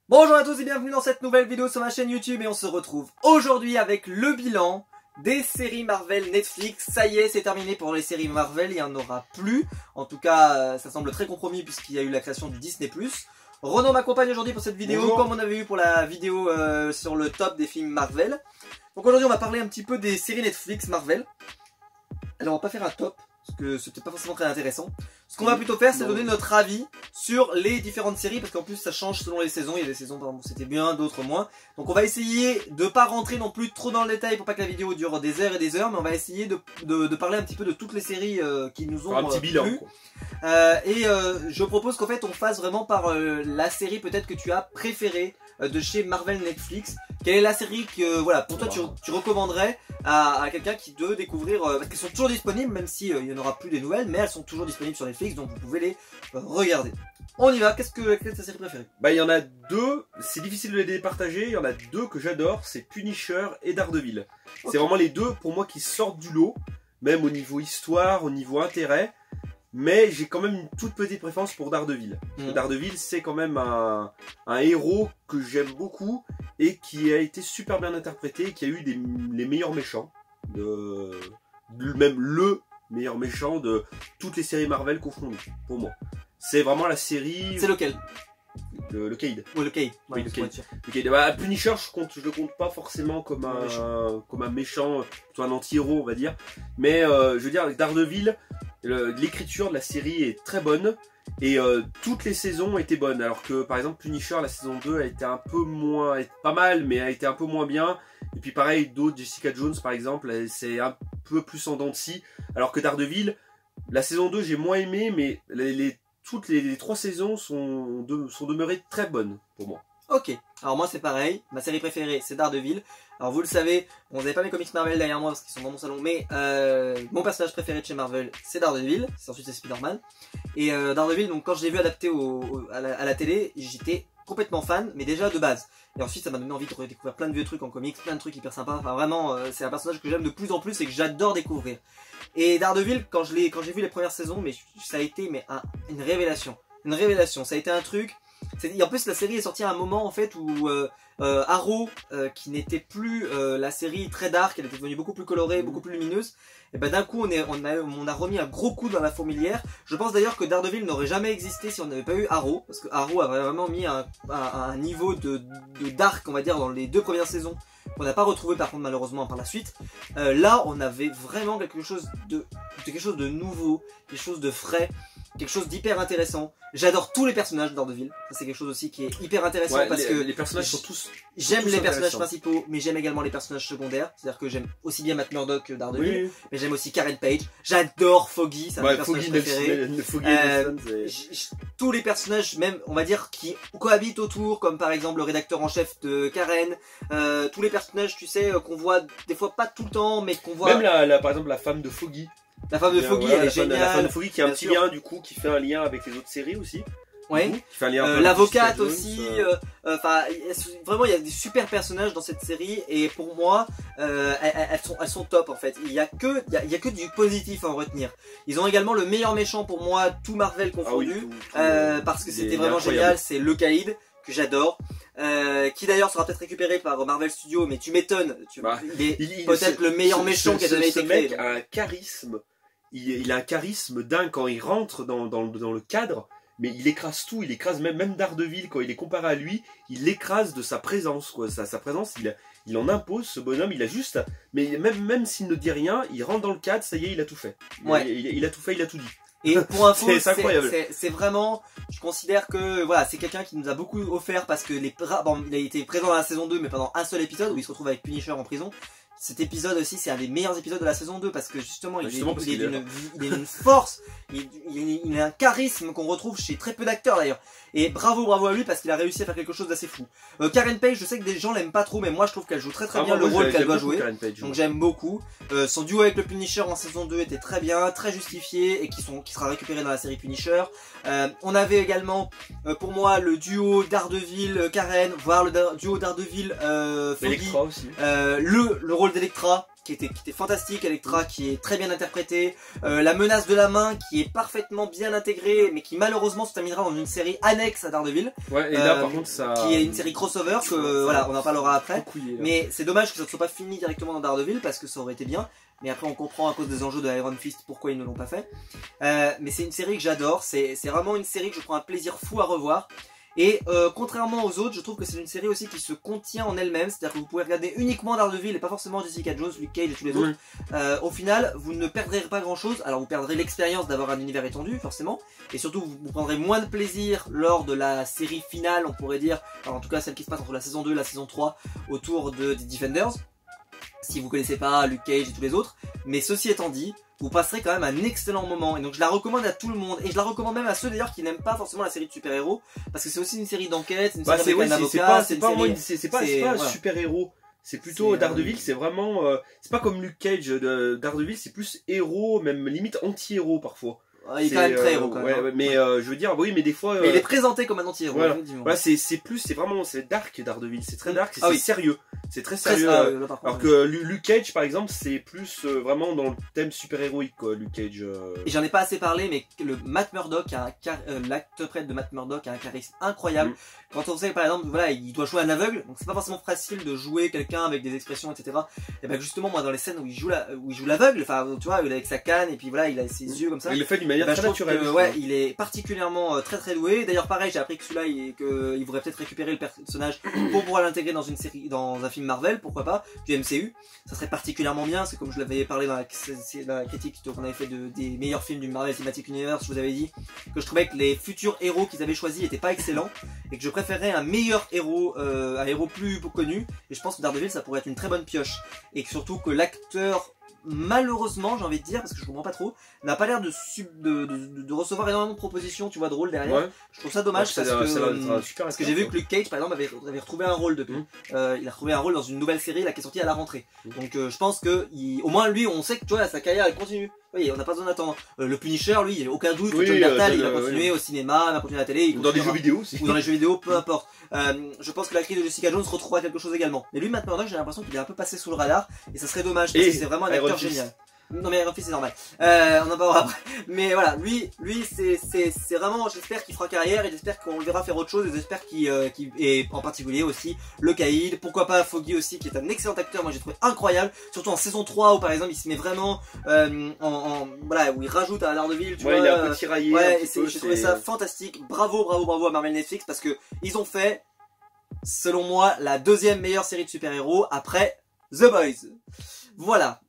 Bonjour à tous et bienvenue dans cette nouvelle vidéo sur ma chaîne YouTube et on se retrouve aujourd'hui avec le bilan des séries Marvel Netflix. Ça y est, c'est terminé pour les séries Marvel, il n'y en aura plus. En tout cas, ça semble très compromis puisqu'il y a eu la création du Disney+. Renaud m'accompagne aujourd'hui pour cette vidéo, comme on avait eu pour la vidéo sur le top des films Marvel. Donc aujourd'hui on va parler un petit peu des séries Netflix Marvel. Alors on va pas faire un top, parce que c'était pas forcément très intéressant. Ce qu'on va plutôt faire, c'est donner notre avis sur les différentes séries, parce qu'en plus ça change selon les saisons. Il y a des saisons par exemple c'était bien, d'autres moins. Donc on va essayer de pas rentrer non plus trop dans le détail pour pas que la vidéo dure des heures et des heures, mais on va essayer de parler un petit peu de toutes les séries qui nous ont un petit bilan, plu. Je propose qu'en fait on fasse vraiment par la série peut-être que tu as préférée de chez Marvel Netflix. Quelle est la série que voilà pour toi tu recommanderais à quelqu'un qui veut découvrir, parce qu'elles sont toujours disponibles, même si il n'y en aura plus des nouvelles, mais elles sont toujours disponibles sur Netflix, donc vous pouvez les regarder. On y va, quelle est ta série préférée? Bah il y en a deux, c'est difficile de les départager, il y en a deux que j'adore, c'est Punisher et Daredevil. Okay. C'est vraiment les deux pour moi qui sortent du lot, même au niveau histoire, au niveau intérêt, mais j'ai quand même une toute petite préférence pour Daredevil. Daredevil c'est quand même un héros que j'aime beaucoup et qui a été super bien interprété, qui a eu les meilleurs méchants, même le meilleur méchant de toutes les séries Marvel confondues, pour moi. C'est vraiment la série... C'est lequel? Le Cade. Oui, le Cade. Ouais, le Cade. Bah, Punisher, je le compte pas forcément comme un méchant, plutôt un anti-héros, on va dire. Mais je veux dire, avec Daredevil, l'écriture de la série est très bonne. Et toutes les saisons étaient bonnes. Alors que, par exemple, Punisher, la saison 2 a été un peu moins... pas mal, mais a été un peu moins bien. Et puis pareil, d'autres, Jessica Jones, par exemple, c'est un peu plus en dents de scie. Alors que Daredevil, la saison 2, j'ai moins aimé, mais toutes les trois saisons sont demeurées très bonnes pour moi. Ok, alors moi c'est pareil, ma série préférée c'est Daredevil. Alors vous le savez, bon, vous n'avez pas mes comics Marvel derrière moi parce qu'ils sont dans mon salon, mais mon personnage préféré de chez Marvel c'est Daredevil, ensuite c'est Spider-Man. Et Daredevil, donc quand je l'ai vu adapté à la télé, j'étais complètement fan, mais déjà de base. Et ensuite ça m'a donné envie de redécouvrir plein de vieux trucs en comics, plein de trucs hyper sympas. Enfin vraiment, c'est un personnage que j'aime de plus en plus et que j'adore découvrir. Et Daredevil, quand j'ai vu les premières saisons, mais ça a été une révélation. Une révélation, ça a été un truc... Et en plus la série est sortie à un moment en fait où Arrow, qui n'était plus la série très dark, elle était devenue beaucoup plus colorée, beaucoup plus lumineuse. Et ben d'un coup on a remis un gros coup dans la fourmilière. Je pense d'ailleurs que Daredevil n'aurait jamais existé si on n'avait pas eu Arrow, parce que Arrow a vraiment mis un niveau de dark, on va dire, dans les deux premières saisons qu'on n'a pas retrouvé par contre malheureusement par la suite. Là on avait vraiment quelque chose de nouveau, quelque chose de frais, quelque chose d'hyper intéressant. J'adore tous les personnages de Daredevil. Ça c'est quelque chose aussi qui est hyper intéressant, parce que les personnages sont tous... J'aime les personnages principaux, mais j'aime également les personnages secondaires. C'est-à-dire que j'aime aussi bien Matt Murdock que Daredevil, mais j'aime aussi Karen Page. J'adore Foggy, c'est un de mes personnages préférés. Tous les personnages, même on va dire, qui cohabitent autour, comme par exemple le rédacteur en chef de Karen. Tous les personnages, tu sais, qu'on voit des fois pas tout le temps, mais qu'on voit... Même par exemple la femme de Foggy. La femme de Foggy, elle est géniale. La femme de Foggy qui a un petit lien du coup, qui fait un lien avec les autres séries aussi. Ouais. L'avocate aussi. Enfin, vraiment, il y a des super personnages dans cette série et pour moi, elles sont top en fait. Il y a que du positif à en retenir. Ils ont également le meilleur méchant pour moi, tout Marvel confondu, parce que c'était vraiment génial. C'est le Cade que j'adore. Qui d'ailleurs sera peut-être récupéré par Marvel Studios, mais tu m'étonnes. Il est peut-être le meilleur méchant qui a jamais été créé. Ce mec a un charisme. Il a un charisme dingue quand il rentre dans le cadre. Mais il écrase tout, il écrase même Daredevil, quand il est comparé à lui, il l'écrase de sa présence, quoi. Sa présence, il en impose, ce bonhomme, il a juste... Mais même s'il ne dit rien, il rentre dans le cadre, ça y est, il a tout fait. Il a tout fait, il a tout dit. Et pour info, c'est incroyable. C'est vraiment, je considère que voilà, c'est quelqu'un qui nous a beaucoup offert, parce que il a été présent dans la saison 2, mais pendant un seul épisode où il se retrouve avec Punisher en prison. Cet épisode aussi, c'est un des meilleurs épisodes de la saison 2 parce que justement, il est d'une force, il a un charisme qu'on retrouve chez très peu d'acteurs d'ailleurs. Et bravo à lui parce qu'il a réussi à faire quelque chose d'assez fou. Karen Page, je sais que des gens l'aiment pas trop, mais moi je trouve qu'elle joue très bien le rôle qu'elle doit jouer. Donc j'aime beaucoup. Son duo avec le Punisher en saison 2 était très bien, très justifié et qui sera récupéré dans la série Punisher. On avait également pour moi le duo Daredevil Karen, voire le duo Daredevil Foggy, le rôle d'Electra qui était fantastique, Elektra qui est très bien interprétée, la menace de la main qui est parfaitement bien intégrée, mais qui malheureusement se terminera dans une série annexe à Daredevil. Ouais, et là par contre ça... Qui est une série crossover, que voilà, on en parlera après. Mais c'est dommage que ça ne soit pas fini directement dans Daredevil, parce que ça aurait été bien. Mais après on comprend à cause des enjeux de Iron Fist pourquoi ils ne l'ont pas fait. Mais c'est une série que j'adore, c'est vraiment une série que je prends un plaisir fou à revoir. Et contrairement aux autres, je trouve que c'est une série aussi qui se contient en elle-même, c'est-à-dire que vous pouvez regarder uniquement Daredevil et pas forcément Jessica Jones, Luke Cage et tous les autres. Au final, vous ne perdrez pas grand-chose, alors vous perdrez l'expérience d'avoir un univers étendu, forcément, et surtout vous prendrez moins de plaisir lors de la série finale, on pourrait dire, alors en tout cas celle qui se passe entre la saison 2 et la saison 3, autour des Defenders, si vous connaissez pas Luke Cage et tous les autres. Mais ceci étant dit, vous passerez quand même un excellent moment, et donc je la recommande à tout le monde, et je la recommande même à ceux d'ailleurs qui n'aiment pas forcément la série de super-héros, parce que c'est aussi une série d'enquête, une série avec un avocat, c'est pas un super-héros, c'est plutôt Daredevil, c'est vraiment, c'est pas comme Luke Cage, Daredevil c'est plus héros, même limite anti-héros parfois. Il est quand même très héros quand même. Ouais, mais je veux dire, oui, mais des fois... Mais il est présenté comme un anti-héros, voilà, c'est vraiment, c'est dark Daredevil, c'est très dark, c'est sérieux. C'est très sérieux. Alors que Luke Cage, par exemple, c'est plus vraiment dans le thème super-héroïque, quoi, Luke Cage. Et j'en ai pas assez parlé, mais le Matt Murdock, l'interprète de Matt Murdock a un charisme incroyable. Quand on sait, par exemple, voilà, il doit jouer un aveugle, donc c'est pas forcément facile de jouer quelqu'un avec des expressions, etc. Et ben justement, moi, dans les scènes où il joue l'aveugle, enfin, tu vois, il est avec sa canne, et puis voilà, il a ses yeux comme ça. Il le fait d'une manière très naturelle. Ouais, il est particulièrement très doué. D'ailleurs, pareil, j'ai appris que celui-là, qu'il voudrait peut-être récupérer le personnage pour pouvoir l'intégrer dans une série, dans un film Marvel, pourquoi pas, du MCU. Ça serait particulièrement bien, c'est comme je l'avais parlé dans la critique qu'on avait fait des meilleurs films du Marvel Cinematic Universe, je vous avais dit que je trouvais que les futurs héros qu'ils avaient choisis n'étaient pas excellents, et que je préférerais un meilleur héros, un héros plus connu, et je pense que Daredevil ça pourrait être une très bonne pioche, et que surtout que l'acteur, malheureusement j'ai envie de dire, parce que je comprends pas trop, n'a pas l'air de recevoir énormément de propositions, tu vois, de rôles derrière. Ouais. Je trouve ça dommage, parce que j'ai vu que Luke Cage par exemple avait retrouvé un rôle depuis. Il a retrouvé un rôle dans une nouvelle série là, qui est sortie à la rentrée. Donc je pense que au moins lui on sait que tu vois, sa carrière elle continue. Oui, on n'a pas besoin d'attendre. Le Punisher, lui, il n'y a aucun doute. John Bertal, il va continuer au cinéma, il va continuer à la télé. Dans des jeux vidéo aussi. Ou dans les jeux vidéo, peu importe. Je pense que l'actrice de Jessica Jones retrouvera quelque chose également. Mais lui, maintenant, j'ai l'impression qu'il est un peu passé sous le radar. Et ça serait dommage, parce que c'est vraiment un acteur génial. Non mais Iron Fist c'est normal, on en parlera après. Mais voilà, lui c'est vraiment, j'espère qu'il fera carrière, et j'espère qu'on le verra faire autre chose, et j'espère et en particulier aussi le Caïd, pourquoi pas Foggy aussi, qui est un excellent acteur, moi j'ai trouvé incroyable, surtout en saison 3 où par exemple il se met vraiment voilà, où il rajoute à Daredevil, tu vois, il est un peu tiraillé. Ouais, j'ai trouvé ça fantastique, bravo à Marvel Netflix, parce que ils ont fait, selon moi, la deuxième meilleure série de super-héros après The Boys. Voilà.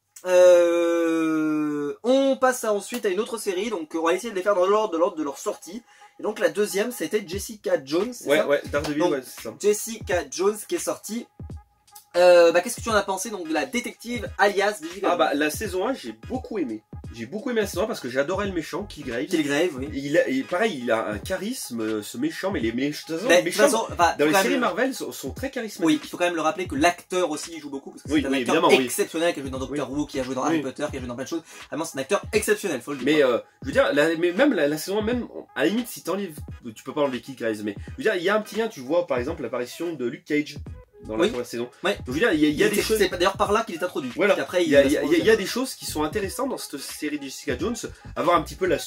On passe ensuite à une autre série, donc on va essayer de les faire dans l'ordre de leur sortie. Et donc la deuxième c'était Jessica Jones. Ouais, Daredevil, ouais, c'est ça. Jessica Jones qui est sortie. Qu'est-ce que tu en as pensé donc de la détective alias Jessica Jones? La saison 1 j'ai beaucoup aimé. J'ai beaucoup aimé la saison 1 parce que j'adorais le méchant, Killgrave. Oui. Pareil, il a un charisme, ce méchant, mais les méchants dans les séries Marvel sont très charismatiques. Oui, il faut quand même le rappeler que l'acteur aussi il joue beaucoup, parce que c'est un acteur exceptionnel, qui a joué dans Doctor Who, qui a joué dans Harry Potter, qui a joué dans plein de choses. Vraiment, c'est un acteur exceptionnel, faut le dire. Mais je veux dire, même la saison 1, même à la limite, si t'enlèves, tu peux pas enlever Killgrave, mais je veux dire, il y a un petit lien, tu vois par exemple l'apparition de Luke Cage dans la première saison. Ouais. Donc, je veux dire, il y a des choses. C'est d'ailleurs par là qu'il est introduit. Voilà. Après, il y a des choses qui sont intéressantes dans cette série de Jessica Jones. Avoir un petit peu la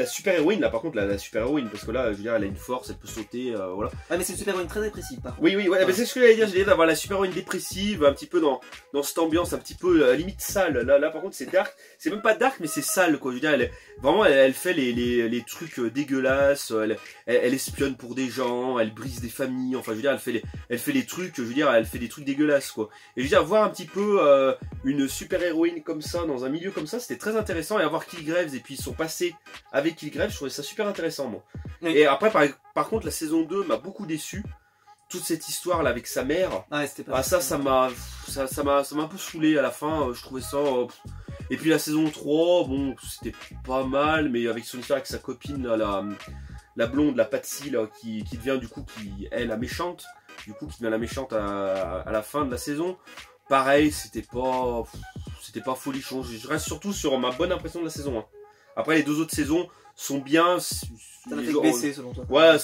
super héroïne, là par contre, la super héroïne, parce que là, je veux dire, elle a une force, elle peut sauter, voilà. Ouais, mais c'est une super héroïne très dépressive, par contre. Oui, ouais. Mais c'est ce que j'allais dire, d'avoir la super héroïne dépressive, un petit peu dans cette ambiance, un petit peu limite sale. Là, par contre, c'est dark. C'est même pas dark, mais c'est sale, quoi. Je veux dire, elle fait les trucs dégueulasses, elle espionne pour des gens, elle brise des familles, enfin, je veux dire, elle fait les trucs, je veux dire, elle fait des trucs dégueulasses, quoi. Et je veux dire, voir un petit peu une super héroïne comme ça, dans un milieu comme ça, c'était très intéressant. Et avoir Killgrave et puis son passé avec Killgrave, je trouvais ça super intéressant, moi. Oui. Et après, par contre, la saison 2 m'a beaucoup déçu. Toute cette histoire là avec sa mère, ça m'a un peu saoulé à la fin, je trouvais ça. Et puis la saison 3, bon, c'était pas mal, mais avec son histoire avec sa copine, là, la blonde, la Patsy, là, qui devient du coup, qui est la méchante, qui devient la méchante à la fin de la saison. Pareil, c'était pas folichon. Je reste surtout sur ma bonne impression de la saison 1. Après, les 2 autres saisons sont bien. Ça l'a fait baisser selon toi. Ouais,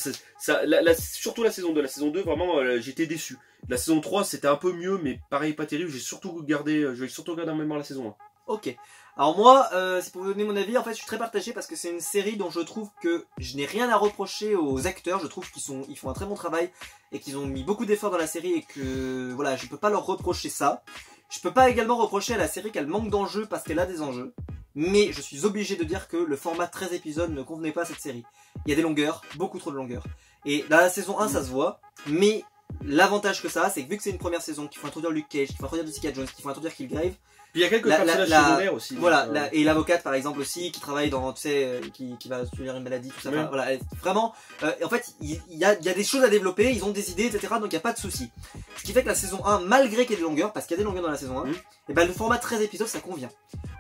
surtout la saison 2. La saison 2, vraiment, j'étais déçu. La saison 3, c'était un peu mieux, mais pareil, pas terrible. J'ai surtout gardé en mémoire la saison 1. Ok. Alors moi, c'est pour vous donner mon avis, en fait je suis très partagé parce que c'est une série dont je trouve que je n'ai rien à reprocher aux acteurs. Je trouve qu'ils font un très bon travail et qu'ils ont mis beaucoup d'efforts dans la série et que voilà, je peux pas leur reprocher ça. Je peux pas également reprocher à la série qu'elle manque d'enjeux parce qu'elle a des enjeux. Mais je suis obligé de dire que le format 13 épisodes ne convenait pas à cette série. Il y a des longueurs, beaucoup trop de longueurs. Et dans la saison 1 ça se voit, mais l'avantage que ça a, c'est que vu que c'est une première saison, qu'il faut introduire Luke Cage, qu'il faut introduire Jessica Jones, qu'il faut introduire Killgrave. Puis il y a quelques personnages secondaires aussi. Voilà, et l'avocate par exemple aussi, qui travaille dans, tu sais, qui va subir une maladie, tout ça. Oui. Enfin, voilà, vraiment, en fait, il y a des choses à développer, ils ont des idées, etc. Donc il n'y a pas de souci. Ce qui fait que la saison 1, malgré qu'il y ait des longueurs, parce qu'il y a des longueurs dans la saison 1, et ben le format 13 épisodes ça convient.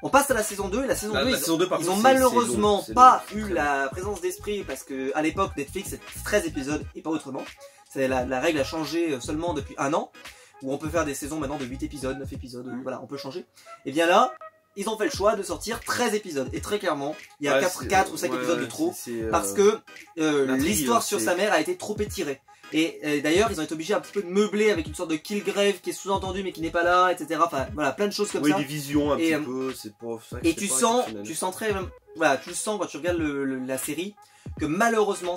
On passe à la saison 2, et la saison 2, ils ont malheureusement pas eu la présence d'esprit, parce que à l'époque Netflix c'était 13 épisodes et pas autrement. La règle a changé seulement depuis 1 an, où on peut faire des saisons maintenant de 8 épisodes, 9 épisodes, voilà, on peut changer. Et bien là, ils ont fait le choix de sortir 13 épisodes. Et très clairement, il y a 4 ou 5 épisodes de trop, parce que l'histoire sur sa mère a été trop étirée. Et d'ailleurs, ils ont été obligés un petit peu de meubler avec une sorte de Killgrave qui est sous-entendu mais qui n'est pas là, etc. Enfin, voilà, plein de choses comme ça. Oui, des visions un petit peu, c'est pas ça. Et tu sens très, voilà, tu le sens quand tu regardes la série, que malheureusement,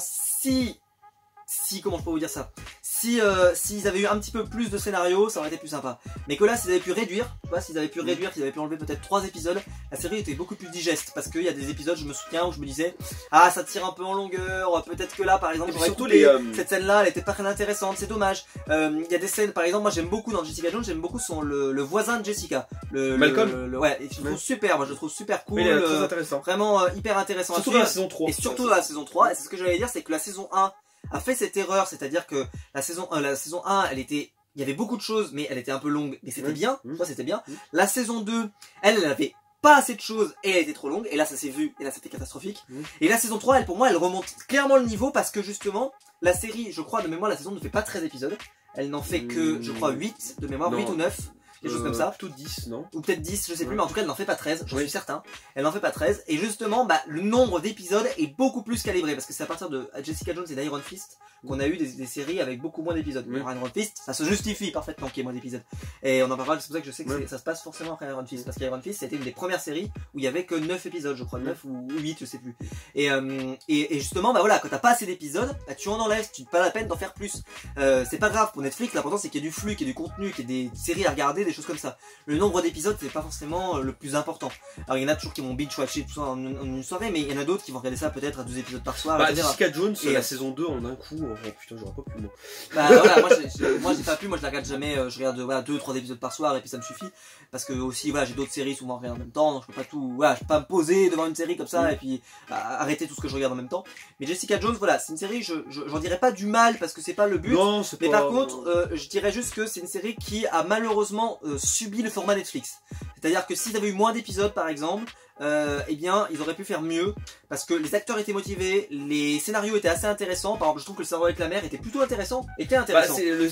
comment je peux vous dire ça, s'ils avaient eu un petit peu plus de scénario, ça aurait été plus sympa. Mais que là, s'ils avaient pu réduire, tu vois, s'ils avaient pu enlever peut-être 3 épisodes, la série était beaucoup plus digeste. Parce qu'il y a des épisodes, je me souviens, où je me disais, ah, ça tire un peu en longueur, peut-être que là, par exemple, j'aurais coupé cette scène-là, elle était pas très intéressante, c'est dommage. Il y a des scènes, par exemple, moi j'aime beaucoup dans Jessica Jones, j'aime beaucoup le voisin de Jessica. Malcolm. Ouais, et je le trouve super, moi je le trouve super cool. Il est très intéressant. Vraiment hyper intéressant. Surtout dans la saison 3. Et surtout dans la saison 3, et c'est ce que j'allais dire, c'est que la saison 1 a fait cette erreur, c'est-à-dire que la saison 1, il y avait beaucoup de choses, mais elle était un peu longue, mais c'était bien, c'était bien. La saison 2, elle avait pas assez de choses et elle était trop longue, et là ça s'est vu, et là c'était catastrophique. Et la saison 3, pour moi, elle remonte clairement le niveau parce que justement, la série, je crois de mémoire, la saison ne fait pas 13 épisodes, elle n'en fait que, je crois, 8 de mémoire, 8 ou 9. Quelque chose comme ça. Plutôt 10, non? Ou peut-être 10, je sais plus, mais en tout cas elle n'en fait pas 13, j'en suis certain. Elle n'en fait pas 13, et justement, le nombre d'épisodes est beaucoup plus calibré, parce que c'est à partir de Jessica Jones et d'Iron Fist qu'on a eu des séries avec beaucoup moins d'épisodes. Iron Fist, ça se justifie parfaitement qu'il y ait moins d'épisodes. Et on en parlera, c'est pour ça que je sais que ça se passe forcément après Iron Fist, parce qu'Iron Fist c'était une des premières séries où il y avait que 9 épisodes, je crois, 9 ou 8, je sais plus. Et justement, voilà, quand t'as pas assez d'épisodes, tu en enlèves, tu n'as pas la peine d'en faire plus. C'est pas grave pour Netflix, l'important c'est qu'il y ait du flux, qu'il y ait du contenu, qu'il y ait des séries à regarder, des choses comme ça. Le nombre d'épisodes c'est pas forcément le plus important. Alors il y en a toujours qui vont binge-watcher tout ça en une soirée, mais il y en a d'autres qui vont regarder ça peut-être à 2 épisodes par soir. Jessica Jones, la saison 2 en un coup, oh putain, j'aurais pas pu moi. Voilà, moi j'ai pas pu, moi je la regarde jamais, je regarde 2-3 épisodes par soir et puis ça me suffit. Parce que aussi voilà, j'ai d'autres séries souvent à regarder en même temps, donc je peux pas tout, voilà, je peux pas me poser devant une série comme ça et puis arrêter tout ce que je regarde en même temps. Mais Jessica Jones, voilà, c'est une série, j'en dirais pas du mal parce que c'est pas le but. Non, mais par contre, je dirais juste que c'est une série qui a malheureusement subi le format Netflix. C'est-à-dire que s'ils avaient eu moins d'épisodes par exemple, eh bien ils auraient pu faire mieux parce que les acteurs étaient motivés, les scénarios étaient assez intéressants. Par exemple, je trouve que le scénario avec la mère était plutôt intéressant, mais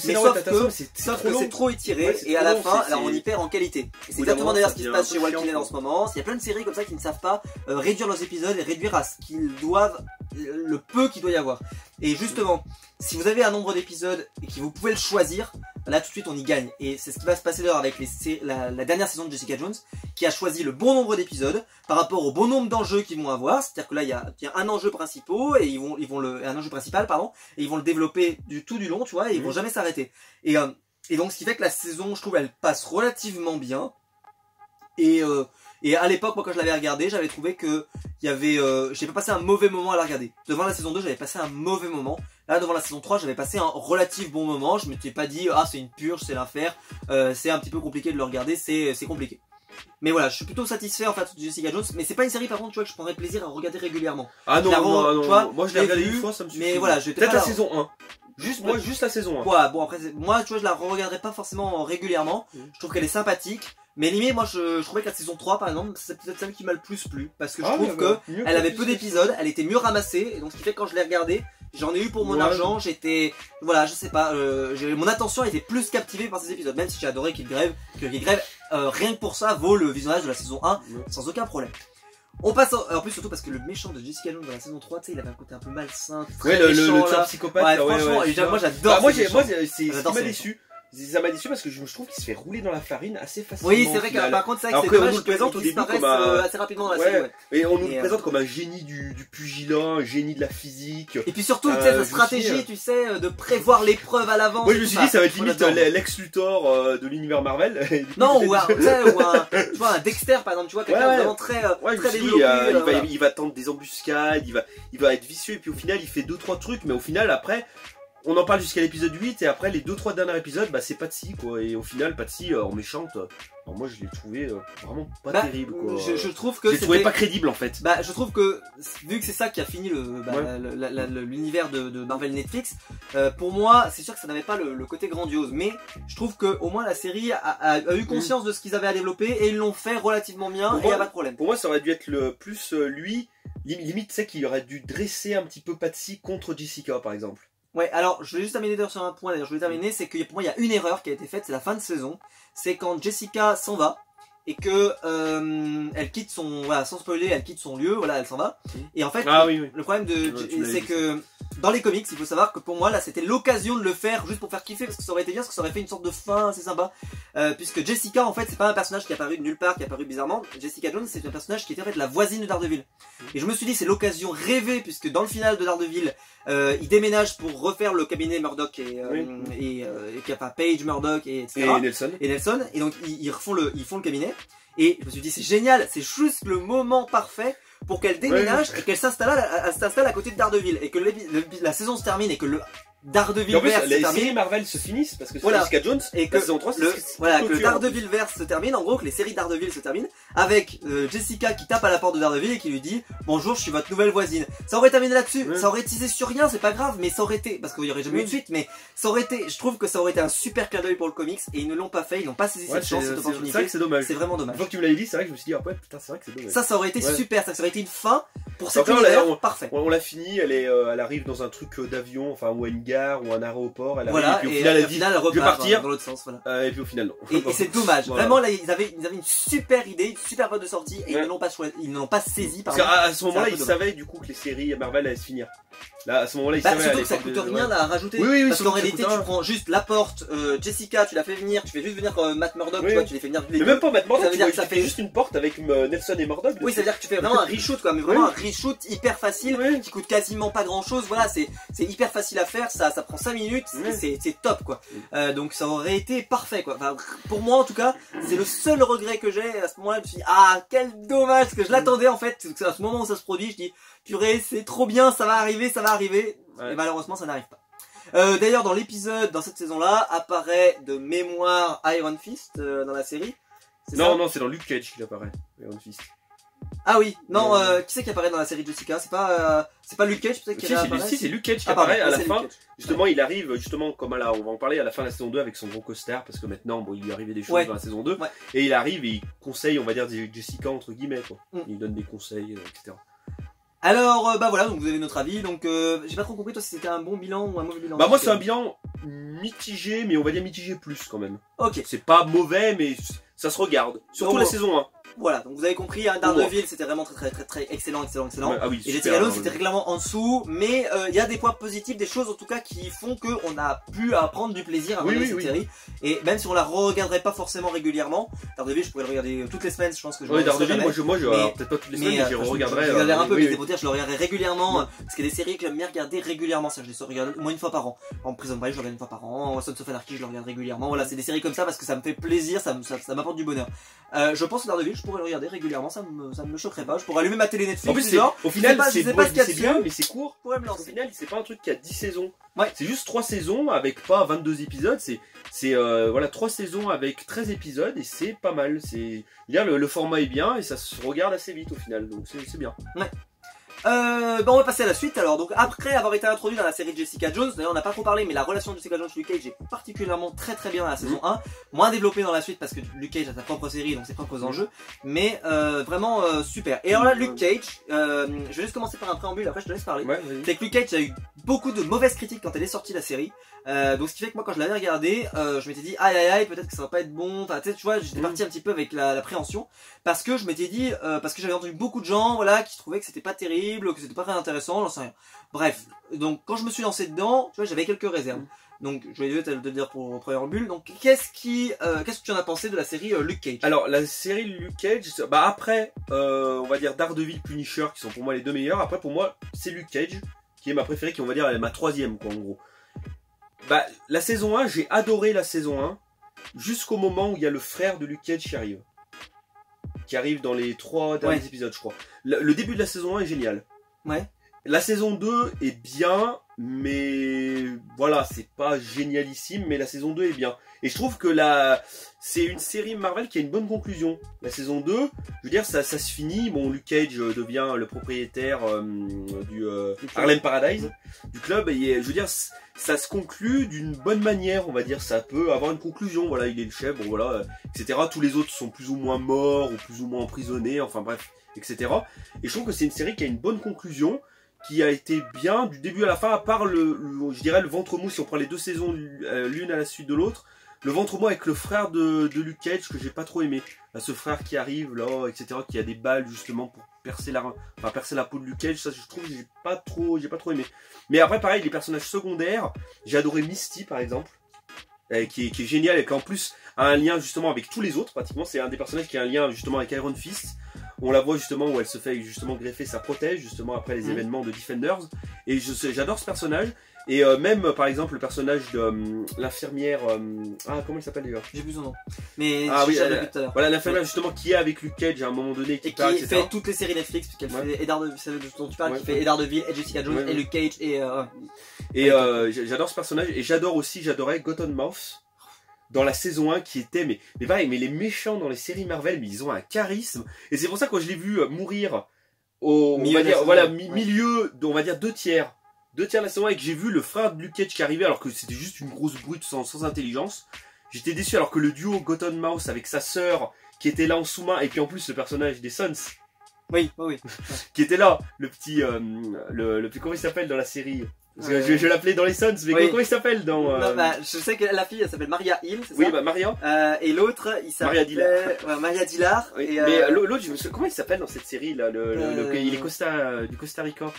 sauf que c'est trop étiré et à la fin, alors on y perd en qualité. Et c'est exactement d'ailleurs ce qui se passe chez Walking Dead en ce moment. Il y a plein de séries comme ça qui ne savent pas réduire leurs épisodes et réduire à ce qu'ils doivent, le peu qu'il doit y avoir. Et justement, si vous avez un nombre d'épisodes et que vous pouvez le choisir, là tout de suite on y gagne. Et c'est ce qui va se passer d'ailleurs avec la dernière saison de Jessica Jones, qui a choisi le bon nombre d'épisodes par rapport au bon nombre d'enjeux qu'ils vont avoir. C'est-à-dire que là il y a un enjeu principal et un enjeu principal pardon, et ils vont le développer tout du long, tu vois, et ils vont jamais s'arrêter. Et donc ce qui fait que la saison, je trouve, elle passe relativement bien. Et à l'époque, moi quand je l'avais regardé, j'avais trouvé que j'ai pas passé un mauvais moment à la regarder. Devant la saison 2, j'avais passé un mauvais moment. Là, devant la saison 3, j'avais passé un relatif bon moment. Je m'étais pas dit, ah c'est une purge, c'est l'enfer, c'est un petit peu compliqué de le regarder, c'est compliqué. Mais voilà, je suis plutôt satisfait en fait de Jessica Jones, mais c'est pas une série par contre, tu vois, que je prendrais plaisir à regarder régulièrement. Ah non, non, tu vois, moi je l'ai regardé une fois, ça me suffit. Mais voilà, peut-être la saison 1. Juste la saison 1. Ouais, bon après, moi tu vois, je la regarderai pas forcément régulièrement. Je trouve qu'elle est sympathique. Mais limite, moi je trouvais que la saison 3 par exemple, c'est peut-être celle qui m'a le plus plu. Parce que je trouve que elle avait peu d'épisodes, elle était mieux ramassée. Et donc ce qui fait que quand je l'ai regardée, j'en ai eu pour mon argent, j'étais, voilà, je sais pas, mon attention était plus captivée par ces épisodes. Même si j'ai adoré Killgrave, rien que pour ça vaut le visionnage de la saison 1 sans aucun problème. On passe en plus surtout parce que le méchant de Jessica Jones dans la saison 3, tu sais, il avait un côté un peu malsain. Ouais, le tueur psychopathe. Ouais, franchement, moi j'adore. Moi, c'est ce qui m'a déçu. Ça m'a déçu parce que je trouve qu'il se fait rouler dans la farine assez facilement. Oui, c'est vrai que par contre, c'est vrai que c'est dommage qu'il disparaisse assez rapidement dans la série. Et on nous le présente comme un génie du pugilat, un génie de la physique. Et puis surtout, tu sais, sa stratégie, tu sais, de prévoir l'épreuve à l'avance. Moi, je me suis dit, ça va être limite Lex Luthor de l'univers Marvel. Non, ou un Dexter, par exemple, tu vois, quelqu'un vraiment très développé. Il va tendre des embuscades, il va être vicieux, et puis au final, il fait 2-3 trucs, mais au final, après. On en parle jusqu'à l'épisode 8 et après les 2-3 derniers épisodes, bah c'est Patsy quoi. Et au final, Patsy en méchante, alors moi je l'ai trouvé vraiment pas terrible quoi. Je trouve que je l'ai trouvé pas crédible en fait. Bah je trouve que vu que c'est ça qui a fini l'univers de Marvel Netflix, pour moi c'est sûr que ça n'avait pas le côté grandiose, mais je trouve que au moins la série a eu conscience de ce qu'ils avaient à développer et ils l'ont fait relativement bien et il n'y a pas de problème. Pour moi ça aurait dû être le plus lui, limite tu sais qu'il aurait dû dresser un petit peu Patsy contre Jessica par exemple. Ouais, alors je vais juste terminer sur un point, d'ailleurs je voulais terminer, c'est que pour moi il y a une erreur qui a été faite, c'est la fin de saison, c'est quand Jessica s'en va, et que elle quitte son, voilà, sans spoiler, elle quitte son lieu, voilà, elle s'en va, et en fait, le problème c'est que dans les comics, il faut savoir que pour moi là c'était l'occasion de le faire juste pour faire kiffer, parce que ça aurait été bien, parce que ça aurait fait une sorte de fin assez sympa, puisque Jessica en fait c'est pas un personnage qui est apparu de nulle part, qui est apparu bizarrement. Jessica Jones c'est un personnage qui était en fait la voisine de Daredevil, et je me suis dit c'est l'occasion rêvée, puisque dans le final de Daredevil il déménage pour refaire le cabinet Murdoch enfin Page, Murdoch etc. Et Nelson, et donc ils font le cabinet, et je me suis dit c'est génial, c'est juste le moment parfait pour qu'elle déménage et qu'elle s'installe à côté de Daredevil, et que la saison se termine et que le Daredevilverse se termine. Les séries Marvel se finissent parce que c'est voilà. Jessica Jones et que la saison 3 que le Daredevilverse se termine, en gros que les séries Daredevil se terminent avec Jessica qui tape à la porte de Daredevil et qui lui dit bonjour, je suis votre nouvelle voisine. Ça aurait terminé là-dessus, ça aurait teasé sur rien, c'est pas grave, mais ça aurait été, parce qu'il y aurait jamais eu de suite, mais ça aurait été, je trouve que ça aurait été un super clin d'œil pour le comics, et ils ne l'ont pas fait, ils n'ont pas saisi cette chance, cette opportunité. C'est vrai que c'est dommage. C'est vraiment dommage. Une fois que tu me l'avais dit, c'est vrai que je me suis dit ah ouais putain c'est vrai que c'est dommage. Ça aurait été super, ça aurait été une fin pour cette univers parfait. On l'a fini, elle arrive dans un truc d'avion, enfin ou à une gare ou un aéroport. Elle voilà, et puis au final elle dit elle repart, je vais partir dans l'autre sens, voilà. Et puis au final non. Et c'est dommage. Voilà. Vraiment là ils avaient une super idée, une super boîte de sortie, et ils ne l'ont pas saisi. Parce qu'à ce moment-là ils savaient du coup que les séries Marvel allaient se finir. Là à ce moment-là ils savaient. Surtout que ça coûte rien à rajouter. Parce qu'en réalité tu prends juste la porte, Jessica tu la fais venir, tu fais juste venir Matt Murdock, tu vois, tu les fais venir. Mais même pas Matt Murdock, ça veut dire que ça fait juste une porte avec Nelson et Murdock. Oui, ça veut dire que tu fais vraiment un reshoot quoi, mais vraiment un reshoot hyper facile qui coûte quasiment pas grand chose. Voilà, c'est hyper facile à faire, ça prend 5 minutes, c'est top quoi. Donc ça aurait été parfait quoi. Enfin, pour moi en tout cas, c'est le seul regret que j'ai à ce moment-là. Je me suis dit ah quel dommage, parce que je l'attendais en fait. À ce moment où ça se produit, je dis purée c'est trop bien, ça va arriver. Et malheureusement ça n'arrive pas. D'ailleurs dans l'épisode, dans cette saison-là, apparaît de mémoire Iron Fist dans la série. Non, c'est dans Luke Cage qu'il apparaît, Iron Fist. Ah oui, non, qui c'est qui apparaît dans la série Jessica? C'est pas Luke Cage peut-être qui apparaît? Si, c'est Luke Cage qui apparaît à la fin. Justement, il arrive, justement, comme on va en parler à la fin de la saison 2 avec son gros costard, parce que maintenant, bon, il lui arrivait des choses dans la saison 2. Et il arrive et il conseille, on va dire, Jessica entre guillemets, quoi. Il lui donne des conseils, etc. Alors, bah voilà, donc vous avez notre avis, donc j'ai pas trop compris toi si c'était un bon bilan ou un mauvais bilan. Bah moi c'est un bilan mitigé, mais on va dire mitigé plus quand même. Ok. C'est pas mauvais, mais ça se regarde, surtout la saison 1. Voilà, donc vous avez compris, hein, Daredevil c'était vraiment très excellent. Ouais, ah oui, et Jessica Jones c'était clairement en dessous, mais il y a des points positifs, des choses en tout cas qui font qu'on a pu prendre du plaisir à regarder cette série. Et même si on la regarderait pas forcément régulièrement, Daredevil je pourrais le regarder toutes les semaines, je pense que je Daredevil, moi peut-être pas toutes les semaines, mais je regarderai. Je regarderai un peu, mais je le regarderai régulièrement, parce qu'il y a des séries que j'aime bien regarder régulièrement, ça je les regarde au moins une fois par an. En Prison Break je le regarde une fois par an, Sons of Anarchy je le regarde régulièrement, voilà, c'est des séries comme ça parce que ça me fait plaisir, ça m'apporte du bonheur. Je pense que Daredevil je pourrais le regarder régulièrement, ça ne me choquerait pas. Je pourrais allumer ma télé Netflix. En plus, au final, c'est bien, mais c'est court. Au final, c'est pas un truc qui a 10 saisons. Ouais. C'est juste 3 saisons avec pas 22 épisodes. C'est voilà 3 saisons avec 13 épisodes et c'est pas mal. Le format est bien et ça se regarde assez vite au final. Donc c'est bien. Ouais. On va passer à la suite alors. Donc après avoir été introduit dans la série de Jessica Jones, d'ailleurs on n'a pas trop parlé, mais la relation de Jessica Jones et Luke Cage est particulièrement très bien dans la saison 1, moins développée dans la suite parce que Luke Cage a sa propre série donc ses propres enjeux, mais vraiment super. Et alors là Luke Cage, je vais juste commencer par un préambule, après je te laisse parler. C'est que Luke Cage a eu beaucoup de mauvaises critiques quand elle est sortie la série. Donc ce qui fait que moi quand je l'avais regardé, je m'étais dit aïe aïe aïe, peut-être que ça va pas être bon. Enfin tu vois, j'étais parti un petit peu avec l'appréhension parce que je m'étais dit parce que j'avais entendu beaucoup de gens voilà qui trouvaient que c'était pas terrible, que c'était pas très intéressant, j'en sais rien. Bref, donc quand je me suis lancé dedans, tu vois, j'avais quelques réserves. Donc je vais te le dire pour préambule. Donc qu'est-ce que tu en as pensé de la série Luke Cage? Alors la série Luke Cage, bah après on va dire Daredevil, Punisher qui sont pour moi les deux meilleurs. Après pour moi c'est Luke Cage qui est ma préférée, qui on va dire ma troisième quoi en gros. Bah la saison 1, j'ai adoré la saison 1 jusqu'au moment où il y a le frère de Luke Cage qui arrive dans les 3 derniers épisodes je crois. Le début de la saison 1 est génial. Ouais. La saison 2 est bien, mais voilà, c'est pas génialissime, mais la saison 2 est bien. Et je trouve que c'est une série Marvel qui a une bonne conclusion. La saison 2, je veux dire, ça se finit. Bon, Luke Cage devient le propriétaire du Harlem Paradise, du club, et je veux dire, ça se conclut d'une bonne manière, on va dire. Ça peut avoir une conclusion. Voilà, il est le chef, bon voilà, etc. Tous les autres sont plus ou moins morts ou plus ou moins emprisonnés, enfin bref, etc. Et je trouve que c'est une série qui a une bonne conclusion, qui a été bien du début à la fin, à part je dirais le ventre mou, si on prend les deux saisons l'une à la suite de l'autre, le ventre mou avec le frère de Luke Cage que j'ai pas trop aimé. Là, ce frère qui arrive là, etc., qui a des balles justement pour percer la peau de Luke Cage, ça je trouve que j'ai pas trop aimé. Mais après pareil, les personnages secondaires, j'ai adoré Misty par exemple, qui est génial et qui en plus a un lien justement avec tous les autres pratiquement. C'est un des personnages qui a un lien justement avec Iron Fist. On la voit justement où elle se fait justement greffer sa protège justement après les événements de Defenders. Et j'adore ce personnage. Et même par exemple le personnage de l'infirmière, comment elle s'appelle d'ailleurs? J'ai plus son nom. Mais oui, j'avais vu tout à l'heure. Voilà l'infirmière justement qui est avec Luke Cage à un moment donné, qui fait toutes les séries Netflix, puisqu'elle fait Daredevil, celle dont tu parles, qui fait Daredevil, et Jessica Jones, et Luke Cage et j'adore ce personnage et j'adorais Cottonmouth dans la saison 1 qui était mais les méchants dans les séries Marvel, mais ils ont un charisme, et c'est pour ça que quand je l'ai vu mourir au milieu, on va dire deux tiers de la saison 1, et que j'ai vu le frère de Luke Cage qui arrivait alors que c'était juste une grosse brute sans intelligence, j'étais déçu, alors que le duo Cottonmouth avec sa sœur qui était là en sous-main, et puis en plus le personnage des Sons qui était là, le petit comment il s'appelle dans la série? Je l'appelais dans les Sons, mais comment il s'appelle dans... Non, je sais que la fille elle s'appelle Maria Hill, c'est ça? Oui, Maria. Et l'autre, il s'appelle Maria Dillard. Mais l'autre, comment il s'appelle dans cette série là? Il est du Costa Rica.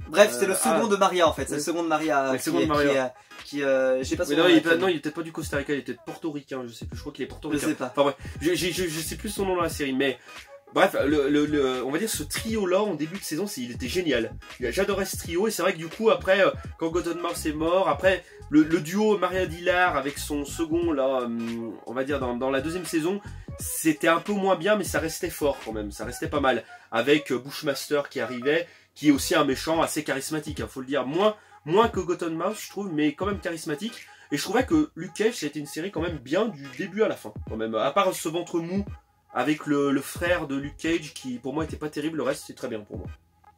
Bref, c'est le second de Maria en fait, c'est le second de Maria. Le second de Maria. Je sais pas son nom. Non, il est peut-être pas du Costa Rica, il est peut-être portoricain, je sais plus, je crois qu'il est portoricain. Je sais pas. Enfin bref, je sais plus son nom dans la série, mais... Bref, on va dire ce trio-là en début de saison, il était génial. J'adorais ce trio, et c'est vrai que du coup après, quand Cottonmouth est mort, après le duo Maria Dillard avec son second là, on va dire dans la deuxième saison, c'était un peu moins bien, mais ça restait fort quand même, ça restait pas mal. Avec Bushmaster qui arrivait, qui est aussi un méchant assez charismatique, faut le dire, moins que Cottonmouth je trouve, mais quand même charismatique. Et je trouvais que Luke Cage c'était une série quand même bien du début à la fin, quand même, à part ce ventre mou avec le frère de Luke Cage qui pour moi était pas terrible, le reste c'est très bien pour moi.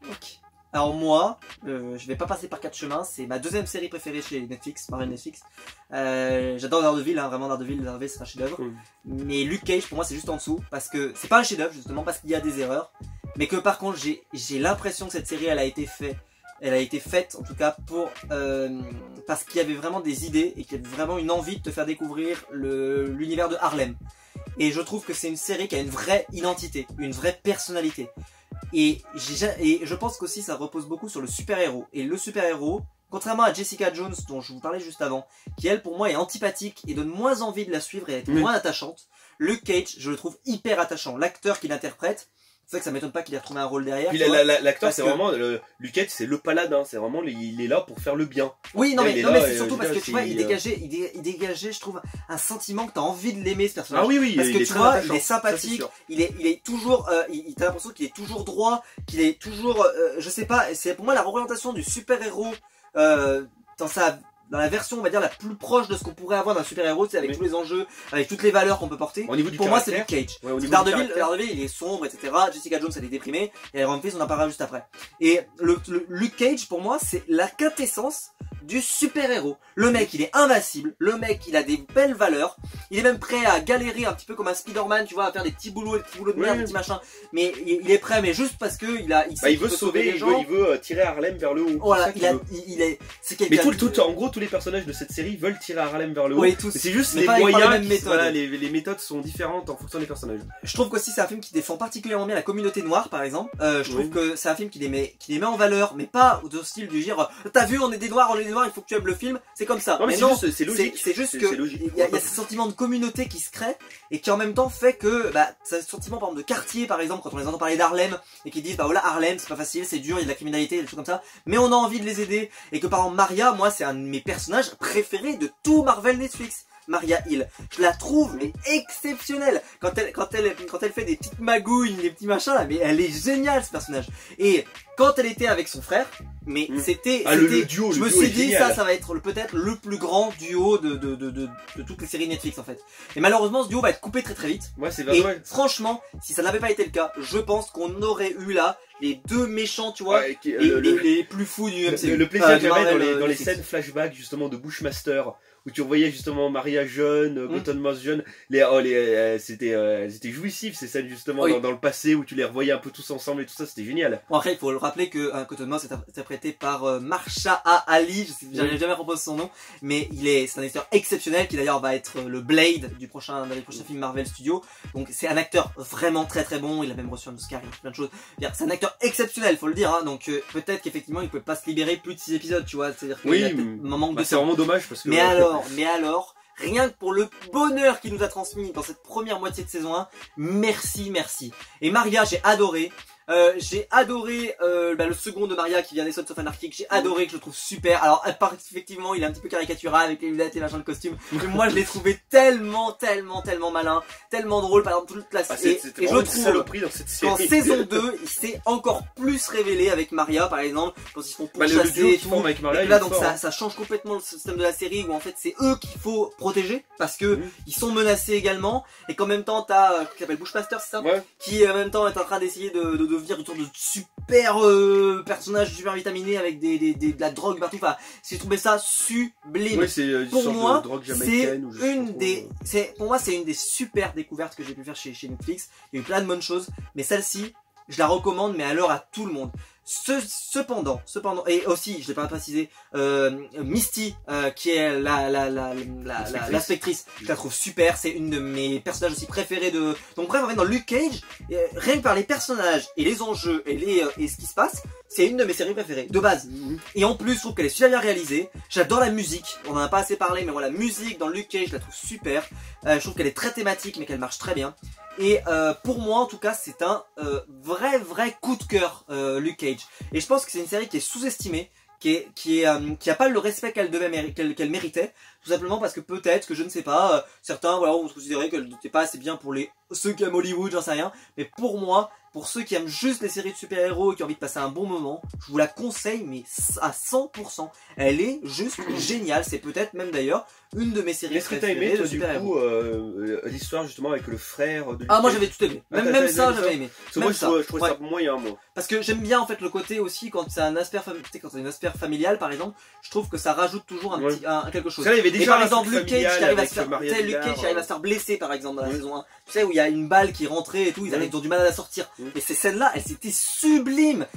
Ok. Alors moi, je vais pas passer par quatre chemins, c'est ma deuxième série préférée chez Netflix, Marvel Netflix. J'adore Daredevil, vraiment Daredevil c'est un chef-d'œuvre. Mais Luke Cage pour moi c'est juste en dessous, parce que c'est pas un chef-d'œuvre justement parce qu'il y a des erreurs, mais que par contre j'ai l'impression que cette série elle a été faite en tout cas pour parce qu'il y avait vraiment des idées et qu'il y avait vraiment une envie de te faire découvrir l'univers de Harlem. Et je trouve que c'est une série qui a une vraie identité, une vraie personnalité. Et je pense qu'aussi ça repose beaucoup sur le super-héros. Et le super-héros, contrairement à Jessica Jones dont je vous parlais juste avant, qui elle pour moi est antipathique et donne moins envie de la suivre et elle est moins attachante, Luke Cage je le trouve hyper attachant. L'acteur qui l'interprète, c'est vrai que ça m'étonne pas qu'il ait retrouvé un rôle derrière. Puis l'acteur c'est vraiment, Luke Cage c'est le paladin, c'est vraiment, il est là pour faire le bien. Oui, non mais c'est surtout parce que tu vois, il dégageait, je trouve, un sentiment que t'as envie de l'aimer ce personnage. Ah oui, parce que tu vois, il est sympathique, il est toujours, t'as l'impression qu'il est toujours droit, qu'il est toujours, je sais pas, c'est pour moi la représentation du super-héros dans la version on va dire la plus proche de ce qu'on pourrait avoir d'un super-héros, c'est avec tous les enjeux, avec toutes les valeurs qu'on peut porter. Pour moi c'est Luke Cage. Daredevil il est sombre, etc. Jessica Jones elle est déprimée, et Iron Fist on en parlera juste après. Et le Luke Cage pour moi c'est la quintessence du super-héros. Le mec, il est invincible, le mec, il a des belles valeurs, il est même prêt à galérer un petit peu comme un Spider-Man, tu vois, à faire des petits boulots de merde, des petits machins, mais il est prêt, mais juste parce que il veut sauver les gens. Il veut tirer Harlem vers le haut. Voilà, c'est quelqu'un. Mais en gros, tous les personnages de cette série veulent tirer Harlem vers le haut. Oui, tous. C'est juste mais les pas moyens, les mêmes méthodes. Voilà, les méthodes sont différentes en fonction des personnages. Je trouve qu'aussi c'est un film qui défend particulièrement bien la communauté noire, par exemple. Je trouve que c'est un film qui les met en valeur, mais pas au style du dire t'as vu, on est des noirs, il faut que tu aimes le film. C'est comme ça. Non, mais c'est logique. C'est juste que il y a ce sentiment de communauté qui se crée et qui en même temps fait que c'est un sentiment par exemple de quartier, par exemple, quand on les entend parler d'Harlem et qui disent bah voilà, Harlem c'est pas facile, c'est dur, il y a de la criminalité, des choses comme ça, mais on a envie de les aider. Et que par exemple Maria, moi c'est un de mes personnages préférés de tout Marvel Netflix. Maria Hill, je la trouve mais exceptionnelle quand elle fait des petites magouilles, des petits machins là, mais elle est géniale ce personnage. Et quand elle était avec son frère, mais c'était le duo, je me suis dit ça va être peut-être le plus grand duo de toutes les séries Netflix en fait. Et malheureusement ce duo va être coupé très vite. Ouais, c'est et vrai. Franchement, si ça n'avait pas été le cas, je pense qu'on aurait eu là les deux méchants, tu vois, les plus fous du MCU. Le plaisir que j'avais dans les scènes flashback justement de Bushmaster, où tu revoyais justement Maria jeune, Cotton Moss jeune, c'était jouissif ces scènes justement dans le passé où tu les revoyais un peu tous ensemble et tout ça, c'était génial. Bon après il faut le rappeler que Cotton Moss est interprété par Marsha Ali, j'arrive jamais à reposer son nom, mais c'est un acteur exceptionnel qui d'ailleurs va être le Blade dans les prochains films Marvel Studios. Donc c'est un acteur vraiment très très bon, il a même reçu un Oscar, il a fait plein de choses. C'est un acteur exceptionnel, faut le dire, hein. Donc peut-être qu'effectivement il pouvait pas se libérer plus de 6 épisodes, tu vois, c'est-à-dire qu'il a un manque de c'est vraiment dommage parce que mais alors, rien que pour le bonheur qu'il nous a transmis dans cette première moitié de saison 1, merci. Et Maria, j'ai adoré. Le second de Maria qui vient des Sons of Anarchy, que j'ai adoré, que je trouve super. Alors, à part effectivement, il est un petit peu caricatural avec les lunettes et machin de costume. Mais moi, je l'ai trouvé tellement malin, tellement drôle. Par exemple, toute la série. Et je trouve qu'en saison 2, il s'est encore plus révélé avec Maria, par exemple, quand ils se font pourchasser et tout. Et là, donc ça change complètement le système de la série où en fait c'est eux qu'il faut protéger parce que ils sont menacés également et qu'en même temps t'as qui s'appelle Bushmaster, c'est ça, qui en même temps est en train d'essayer de devenir une sorte de super personnage super vitaminé avec de la drogue partout. Enfin, j'ai trouvé ça sublime. Pour moi, c'est une des super découvertes que j'ai pu faire chez Netflix. Il y a eu plein de bonnes choses, mais celle-ci, je la recommande, mais alors à tout le monde. Cependant, et aussi, je l'ai pas précisé, Misty, qui est l'inspectrice, je la trouve super, c'est une de mes personnages aussi préférés de... Donc bref, en fait, dans Luke Cage, rien que par les personnages et les enjeux et ce qui se passe, c'est une de mes séries préférées, de base. Et en plus, je trouve qu'elle est super bien réalisée, j'adore la musique, on en a pas assez parlé, mais voilà, la musique dans Luke Cage, je la trouve super, je trouve qu'elle est très thématique, mais qu'elle marche très bien. Et pour moi en tout cas c'est un vrai coup de cœur Luke Cage. Et je pense que c'est une série qui est sous-estimée, qui a pas le respect qu'elle méritait, tout simplement parce que peut-être que je ne sais pas, certains voilà on considérait qu'elle n'était pas assez bien pour ceux qui aiment Hollywood, j'en sais rien, mais pour moi, pour ceux qui aiment juste les séries de super-héros et qui ont envie de passer un bon moment, je vous la conseille mais à 100%. Elle est juste géniale, c'est peut-être même d'ailleurs une de mes séries préférées de super-héros. L'histoire justement avec le frère de Luke moi j'avais tout aimé, même ça j'avais aimé. Moi je trouvais ça moyen moi. Parce que j'aime bien en fait le côté aussi quand c'est un aspect familial par exemple, je trouve que ça rajoute toujours un petit quelque chose. Ça, il y avait déjà par exemple Luke Cage qui arrive à se faire blesser par exemple dans la saison 1. Tu sais où il y a une balle qui est rentrée et tout, ils ont du mal à la sortir. Et ces scènes-là, elles étaient sublimes.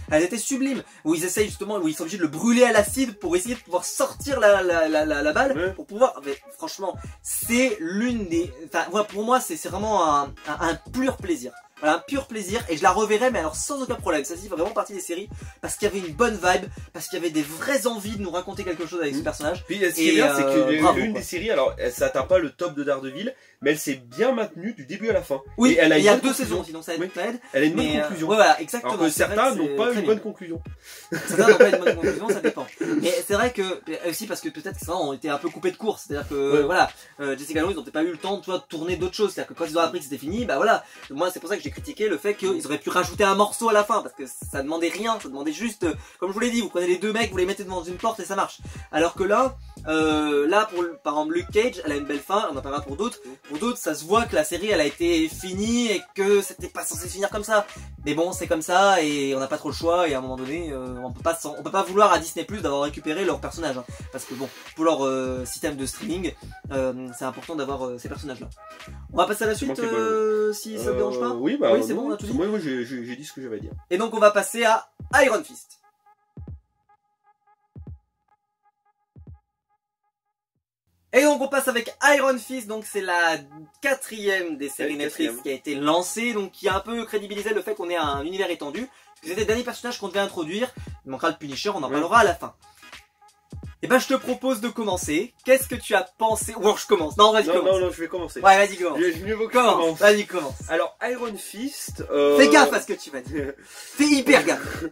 Où ils essayent justement, où ils sont obligés de le brûler à l'acide pour essayer de pouvoir sortir la balle, pour pouvoir. Mais franchement, c'est l'une des. Enfin, voilà, pour moi, c'est vraiment un pur plaisir. Voilà, un pur plaisir et je la reverrai mais alors sans aucun problème. Ça fait vraiment partie des séries parce qu'il y avait une bonne vibe, parce qu'il y avait des vraies envies de nous raconter quelque chose avec ce personnage. Puis ce qui est bien c'est que l'une des séries, alors ça atteint pas le top de Daredevil, mais elle s'est bien maintenue du début à la fin. Oui, et il y a 2 saisons sinon ça aide. Elle a une bonne conclusion. Ouais, voilà, exactement. Alors que certains n'ont pas une bonne conclusion. Certains n'ont pas une bonne conclusion, ça dépend. Mais c'est vrai que aussi parce que peut-être que ça on était un peu coupés de course, c'est-à-dire que voilà, Jessica Jones ils n'ont pas eu le temps de tourner d'autres choses, c'est-à-dire que quand ils ont appris que c'était fini, bah voilà, moi c'est pour ça que j'ai critiqué le fait qu'ils auraient pu rajouter un morceau à la fin, parce que ça demandait rien, ça demandait juste, comme je vous l'ai dit, vous prenez les deux mecs, vous les mettez devant une porte et ça marche. Alors que là, par exemple Luke Cage, elle a une belle fin, on en parlera pour d'autres. Pour d'autres, ça se voit que la série elle a été finie et que c'était pas censé finir comme ça. Mais bon, c'est comme ça et on n'a pas trop le choix et à un moment donné, on peut pas vouloir à Disney Plus d'avoir récupéré leurs personnages, hein, parce que bon, pour leur système de streaming, c'est important d'avoir ces personnages là. On va passer à la suite si ça te dérange pas. Oui, bah c'est bon, on a tout dit. Moi j'ai dit ce que j'avais à dire. Et donc on va passer à Iron Fist. Et donc on passe avec Iron Fist, donc c'est la 4e des séries Netflix qui a été lancée, donc qui a un peu crédibilisé le fait qu'on ait un univers étendu. C'était le dernier personnage qu'on devait introduire, il manquera le Punisher, on en parlera à la fin. Et ben je te propose de commencer. Qu'est-ce que tu as pensé? Ou alors je commence. Non, vas-y commence. Non, je vais commencer. Ouais, vas-y commence. Mieux vaut que je commence. Vas-y commence. Alors Iron Fist. Fais gaffe à ce que tu vas dire. Fais hyper gaffe.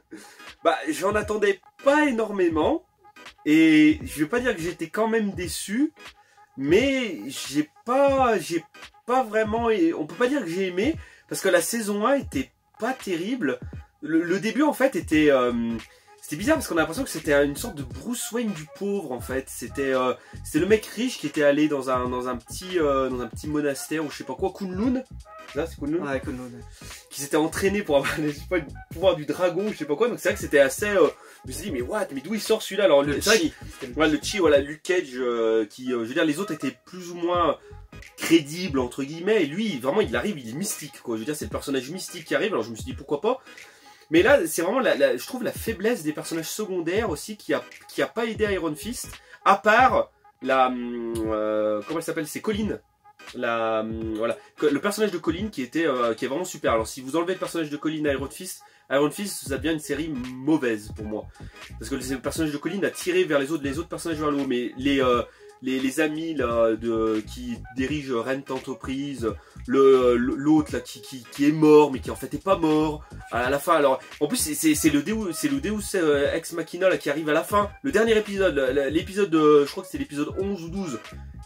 Bah j'en attendais pas énormément. Et je vais pas dire que j'étais quand même déçu. Mais j'ai pas vraiment. On peut pas dire que j'ai aimé. Parce que la saison 1 était pas terrible. Le début en fait était. C'était bizarre parce qu'on a l'impression que c'était une sorte de Bruce Wayne du pauvre en fait. C'était le mec riche qui était allé dans un petit monastère ou je sais pas quoi, Kunlun. Là, c'est Kunlun. Ouais, Kunlun. Qui s'était entraîné pour avoir le pouvoir du dragon ou je sais pas quoi. Donc c'est vrai que c'était assez. Je me suis dit mais d'où il sort celui-là? Alors le chi. Ouais, le chi, voilà, Luke Cage qui, je veux dire, les autres étaient plus ou moins crédibles entre guillemets. Et lui, vraiment, il arrive, il est mystique quoi. Je veux dire, c'est le personnage mystique qui arrive. Alors je me suis dit pourquoi pas. Mais là, c'est vraiment, je trouve, la faiblesse des personnages secondaires aussi qui a pas aidé Iron Fist, à part comment elle s'appelle, c'est Colleen. Voilà, le personnage de Colleen qui est vraiment super. Alors si vous enlevez le personnage de Colleen à Iron Fist, ça devient une série mauvaise pour moi. Parce que le personnage de Colleen a tiré vers les autres personnages vers le haut. Mais les amis là, qui dirigent Rent Enterprise, l'autre là qui est mort mais qui en fait est pas mort à la fin. Alors en plus c'est le Deus Ex Machina là, qui arrive à la fin, le dernier épisode, l'épisode je crois que c'est l'épisode 11 ou 12.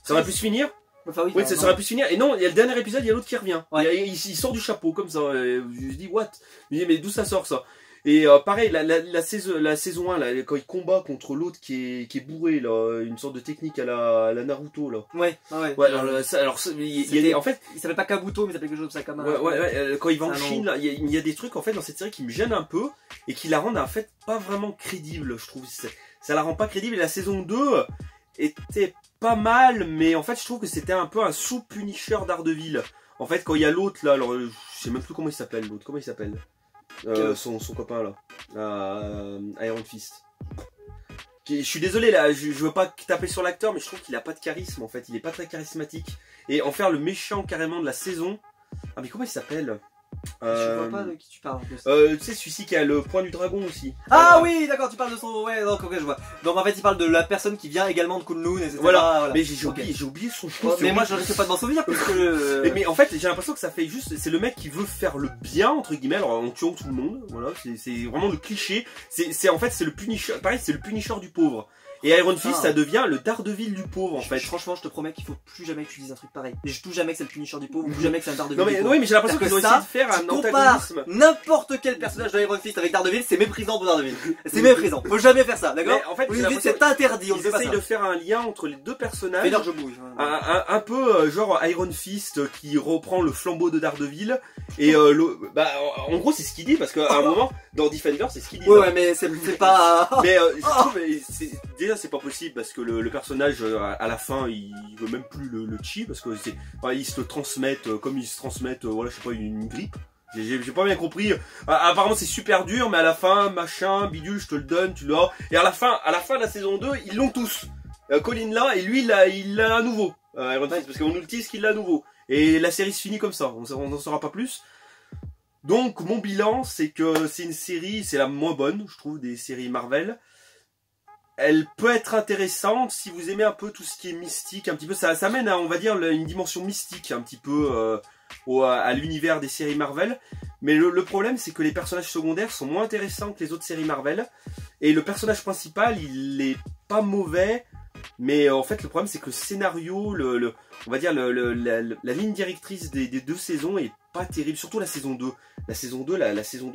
Ça aurait pu se finir. Enfin, oui, ça aurait pu se finir. Et non, il y a le dernier épisode, il y a l'autre qui revient. Ouais. Il sort du chapeau comme ça. Je me dis what? Je me dis mais d'où ça sort ça? Et pareil, la saison 1, là, quand il combat contre l'autre qui est bourré, là, une sorte de technique à la Naruto, là. Ouais. En fait, il s'appelle pas Kabuto, mais il s'appelle quelque chose comme ça, comme quand il va en Chine, là, il y a des trucs, en fait, dans cette série qui me gênent un peu, et qui la rendent, en fait, pas vraiment crédible, je trouve. Ça la rend pas crédible, et la saison 2 était pas mal, mais en fait, je trouve que c'était un peu un sous-Punisher Daredevil. En fait, quand il y a l'autre, là, alors, je sais même plus comment il s'appelle, l'autre, comment il s'appelle? Son copain là, Iron Fist. Je suis désolé là, je veux pas taper sur l'acteur, mais je trouve qu'il a pas de charisme en fait, il est pas très charismatique. Et en faire le méchant carrément de la saison. Ah mais comment il s'appelle? Je vois pas de qui tu parles en plus. Tu sais celui-ci qui a le point du dragon aussi. Ah oui, d'accord, tu parles de son. Ouais, donc ok, je vois. Donc en fait, il parle de la personne qui vient également de Kunlun, etc. Voilà. Mais j'ai oublié son nom. Mais moi, je risque pas de m'en souvenir parce que. Mais en fait, j'ai l'impression que ça fait juste. C'est le mec qui veut faire le bien entre guillemets, alors en tuant tout le monde. Voilà, c'est vraiment le cliché. En fait, c'est le Punisher. Pareil, c'est le Punisher du pauvre. Et Iron Fist, ça devient le Daredevil du pauvre en fait. Franchement, je te promets qu'il faut plus jamais que tu dises un truc pareil. Et je touche jamais que c'est le Punisher du pauvre, ou plus jamais que c'est un Daredevil du pauvre. Oui, mais j'ai l'impression qu'ils ont essayé de faire un antagonisme. N'importe quel personnage de Iron Fist avec Daredevil, c'est méprisant pour Daredevil. C'est méprisant. Faut jamais faire ça, d'accord? En fait, c'est interdit. On essaye de faire un lien entre les deux personnages. D'ailleurs, je bouge. Un peu genre Iron Fist qui reprend le flambeau de Daredevil. Et en gros, c'est ce qu'il dit parce qu'à un moment, dans Defender, c'est ce qu'il dit. Ouais, mais c'est pas. Mais je trouve, déjà, c'est pas possible parce que le personnage à la fin il veut même plus le chi parce que ils se le transmettent comme ils se transmettent voilà je sais pas une grippe. J'ai pas bien compris. Apparemment c'est super dur mais à la fin machin bidule je te le donne tu l'as. Et à la fin de la saison 2 ils l'ont tous. Colin là et lui il l'a à nouveau. Iron Fist parce qu'on nous le tease qu'il l'a à nouveau. Et la série se finit comme ça. On n'en saura pas plus. Donc mon bilan c'est que c'est une série, c'est la moins bonne je trouve des séries Marvel. Elle peut être intéressante si vous aimez un peu tout ce qui est mystique, un petit peu, ça amène à, on va dire, une dimension mystique, un petit peu à l'univers des séries Marvel. Mais le problème, c'est que les personnages secondaires sont moins intéressants que les autres séries Marvel. Et le personnage principal, il est pas mauvais, Mais en fait, le problème, c'est que le scénario, on va dire la ligne directrice des 2 saisons est pas terrible. Surtout la saison 2. La saison 2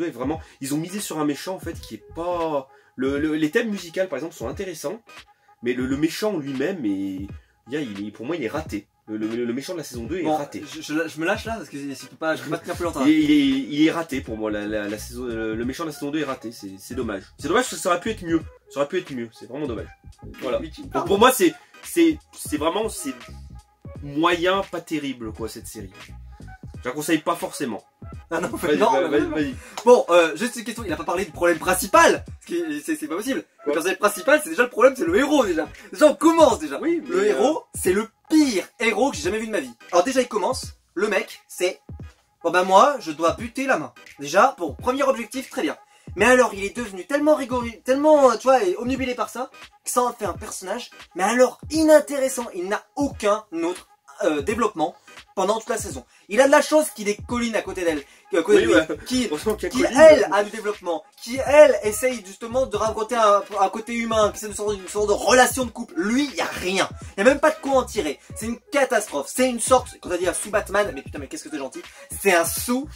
est vraiment... Ils ont misé sur un méchant, en fait, qui est pas... les thèmes musicaux, par exemple, sont intéressants. Mais le méchant lui-même, pour moi, il est raté. Le méchant de la saison 2 est raté. Je me lâche là parce que je peux pas tenir plus longtemps. Il est raté pour moi. Le méchant de la saison 2 est raté. C'est dommage. C'est dommage parce que ça aurait pu être mieux. C'est vraiment dommage. Voilà. Donc pour moi, c'est vraiment moyen, pas terrible quoi cette série. Je la conseille pas forcément. Ah non, vas-y. Bon, juste une question, il a pas parlé du problème principal. C'est pas possible. Le personnage principal, c'est déjà le problème, c'est le héros déjà. Déjà on commence déjà. Oui, le héros, c'est le pire héros que j'ai jamais vu de ma vie. Alors déjà il commence, le mec, c'est... Bon ben moi, je dois buter la main. Déjà, bon, premier objectif, très bien. Mais alors il est devenu tellement rigolo, tellement, tu vois, omnubilé par ça, que ça en fait un personnage, mais alors inintéressant. Il n'a aucun autre développement pendant toute la saison. Il a de la chance qu'il ait Colleen à côté d'elle, qui elle a du développement, qui elle essaye justement de raconter un côté humain, qui c'est une sorte de relation de couple. Lui, il y a rien. Il y a même pas de quoi en tirer. C'est une catastrophe. C'est une sorte, quand on a dit un sous-Batman, mais putain, mais qu'est-ce que t'es gentil. C'est un sous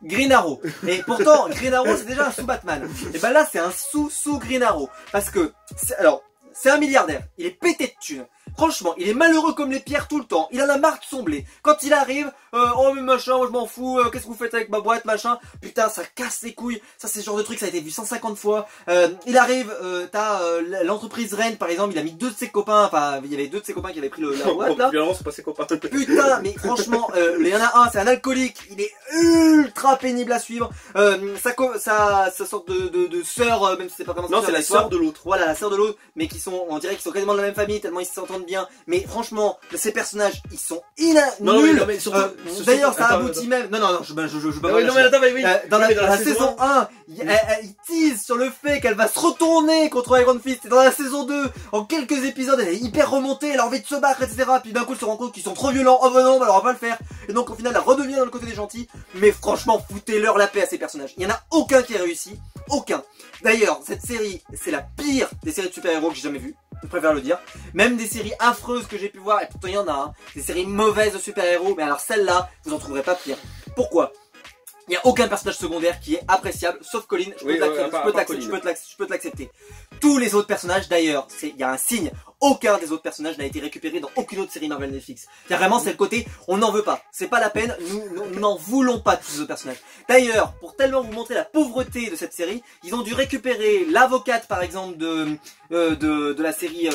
Green Arrow. Et pourtant, Green Arrow, c'est déjà un sous-Batman. Et ben là, c'est un sous Green Arrow. Parce que, c'est un milliardaire. Il est pété de thunes. Franchement, il est malheureux comme les pierres tout le temps. Il en a marre de son blé. Quand il arrive, oh mais machin, moi je m'en fous, qu'est-ce que vous faites avec ma boîte, machin. Putain, ça casse les couilles. Ça c'est ce genre de truc, ça a été vu 150 fois. Il arrive, t'as l'entreprise Rennes par exemple, il a mis 2 de ses copains, enfin il y avait 2 de ses copains qui avaient pris la boîte là. C'est pas ses copains. Putain, mais franchement, il y en a un, c'est un alcoolique, il est ultra pénible à suivre. Sa sorte de sœur, même si c'est pas vraiment non, c'est la sœur de l'autre. Voilà, la sœur de l'autre, mais on dirait qu'ils sont quasiment de la même famille, tellement ils s'entendent bien. Mais franchement, ces personnages, ils sont nuls. D'ailleurs, ça aboutit même. Non, je dans la saison 1, il tease sur le fait qu'elle va se retourner contre Iron Fist. Et dans la saison 2, en quelques épisodes, elle est hyper remontée, elle a envie de se battre, etc. Puis d'un coup, elle se rend compte qu'ils sont trop violents. Oh bah non, alors on va pas le faire. Et donc au final, elle redevient dans le côté des gentils. Mais franchement, foutez-leur la paix à ces personnages. Il y en a aucun qui a réussi. Aucun. D'ailleurs, cette série, c'est la pire des séries de super-héros que j'ai jamais vues. Je préfère le dire. Même des séries affreuses que j'ai pu voir, et pourtant il y en a, hein, des séries mauvaises de super-héros, mais alors celle-là, vous en trouverez pas pire. Pourquoi? Il n'y a aucun personnage secondaire qui est appréciable, sauf Colleen. Je peux te l'accepter. Tous les autres personnages, d'ailleurs, il y a un signe. Aucun des autres personnages n'a été récupéré dans aucune autre série Marvel Netflix. Vraiment, c'est le côté, on n'en veut pas. C'est pas la peine, nous n'en voulons pas de tous ces autres personnages. D'ailleurs, pour tellement vous montrer la pauvreté de cette série, ils ont dû récupérer l'avocate, par exemple, de la série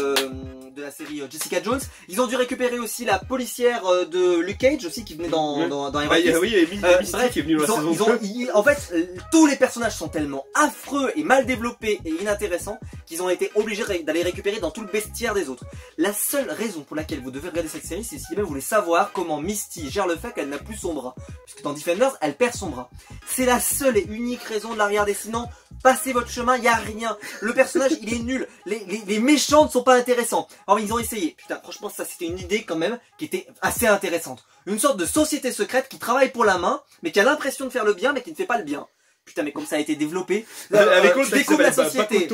Jessica Jones. Ils ont dû récupérer aussi la policière de Luke Cage aussi, qui venait dans Iron Fist. Oui, il y a Mystique qui est venu dans la saison 2. En fait, tous les personnages sont tellement affreux et mal développés et inintéressants qu'ils ont été obligés d'aller récupérer dans tout le bestiaire des autres. La seule raison pour laquelle vous devez regarder cette série, c'est si même vous voulez savoir comment Misty gère le fait qu'elle n'a plus son bras. Puisque dans Defenders, elle perd son bras. C'est la seule et unique raison de la regarder. Sinon, passez votre chemin, il n'y a rien. Le personnage, il est nul. Les méchants ne sont pas intéressants. Alors, ils ont essayé. Putain, franchement, ça c'était une idée quand même qui était assez intéressante. Une sorte de société secrète qui travaille pour la main, mais qui a l'impression de faire le bien, mais qui ne fait pas le bien. Putain, mais comme ça a été développé. Avec tu découvres la société.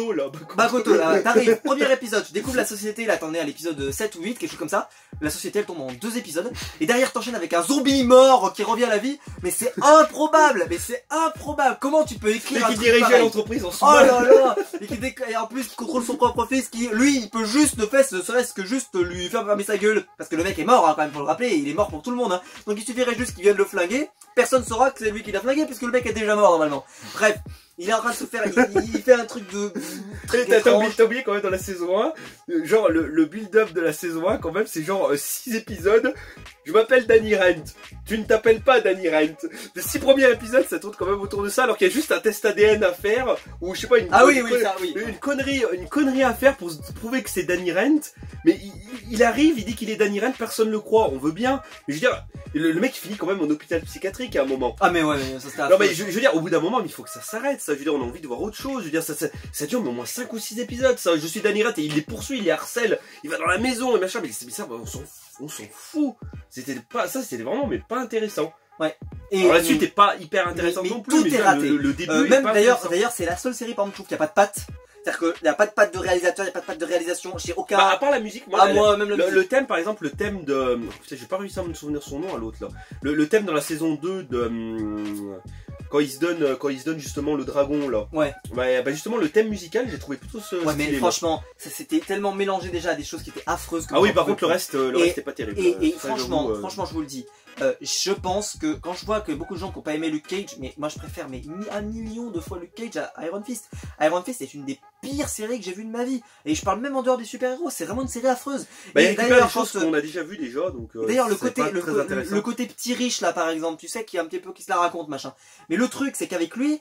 Bakoto, t'arrives, premier épisode, tu découvres la société, là t'en es à l'épisode 7 ou 8, quelque chose comme ça. La société elle tombe en 2 épisodes. Et derrière t'enchaînes avec un zombie mort qui revient à la vie. Mais c'est improbable, Comment tu peux écrire un truc pareil ? dirigeait l'entreprise en sous. Oh là là. Et en plus, il contrôle son propre fils qui, lui, il peut juste ne serait-ce que juste lui faire fermer sa gueule. Parce que le mec est mort, hein, quand même, faut le rappeler, il est mort pour tout le monde, hein. Donc il suffirait juste qu'il vienne le flinguer. Personne saura que c'est lui qui l'a flingué puisque le mec est déjà mort normalement. Bref, il est en train de se faire, il fait un truc de... T'as oublié quand même dans la saison 1, genre le build-up de la saison 1 quand même c'est genre 6 épisodes. Je m'appelle Danny Rand. Tu ne t'appelles pas Danny Rand. Les 6 premiers épisodes ça tourne quand même autour de ça alors qu'il y a juste un test ADN à faire ou je sais pas une connerie à faire pour prouver que c'est Danny Rand. Mais il arrive, il dit qu'il est Danny Rand, personne le croit, on veut bien. Mais je veux dire, le mec finit quand même en hôpital psychiatrique à un moment. Ah mais ouais, mais ça c'était... Non mais je veux dire, au bout d'un moment, il faut que ça s'arrête ça. Je veux dire, on a envie de voir autre chose. Je veux dire, ça dure mais au moins 5 ou 6 épisodes ça. Je suis Danny Rand et il les poursuit, il les harcèle. Il va dans la maison et machin. Mais ça, on s'en fout. C'était vraiment mais pas intéressant. Ouais. Et alors la suite est pas hyper intéressante non plus. Tout est raté. Le début même d'ailleurs c'est la seule série par exemple je trouve qu'il n'y a pas de patte. C'est-à-dire qu'il n'y a pas de patte de réalisateur, il n'y a pas de patte de réalisation chez aucun. Bah, à part la musique, moi, moi même le thème, par exemple, le thème de. Putain, j'ai pas réussi à me souvenir son nom à l'autre là. Le thème dans la saison 2 de. Quand il se donne justement le dragon là. Ouais. Bah justement, le thème musical, j'ai trouvé plutôt ce. Ouais, mais franchement, c'était tellement mélangé déjà à des choses qui étaient affreuses. Que ah oui, par contre, le reste est pas terrible. Et franchement, je vous le dis. Je pense que quand je vois que beaucoup de gens qui n'ont pas aimé Luke Cage, mais moi je préfère mais un million de fois Luke Cage à Iron Fist. Iron Fist est une des pires séries que j'ai vues de ma vie. Et je parle même en dehors des super-héros, c'est vraiment une série affreuse. Bah, il y a des choses qu'on a déjà vues déjà, donc. D'ailleurs, le côté petit riche là, par exemple, tu sais, qui est un petit peu qui se la raconte, machin. Mais le truc, c'est qu'avec lui,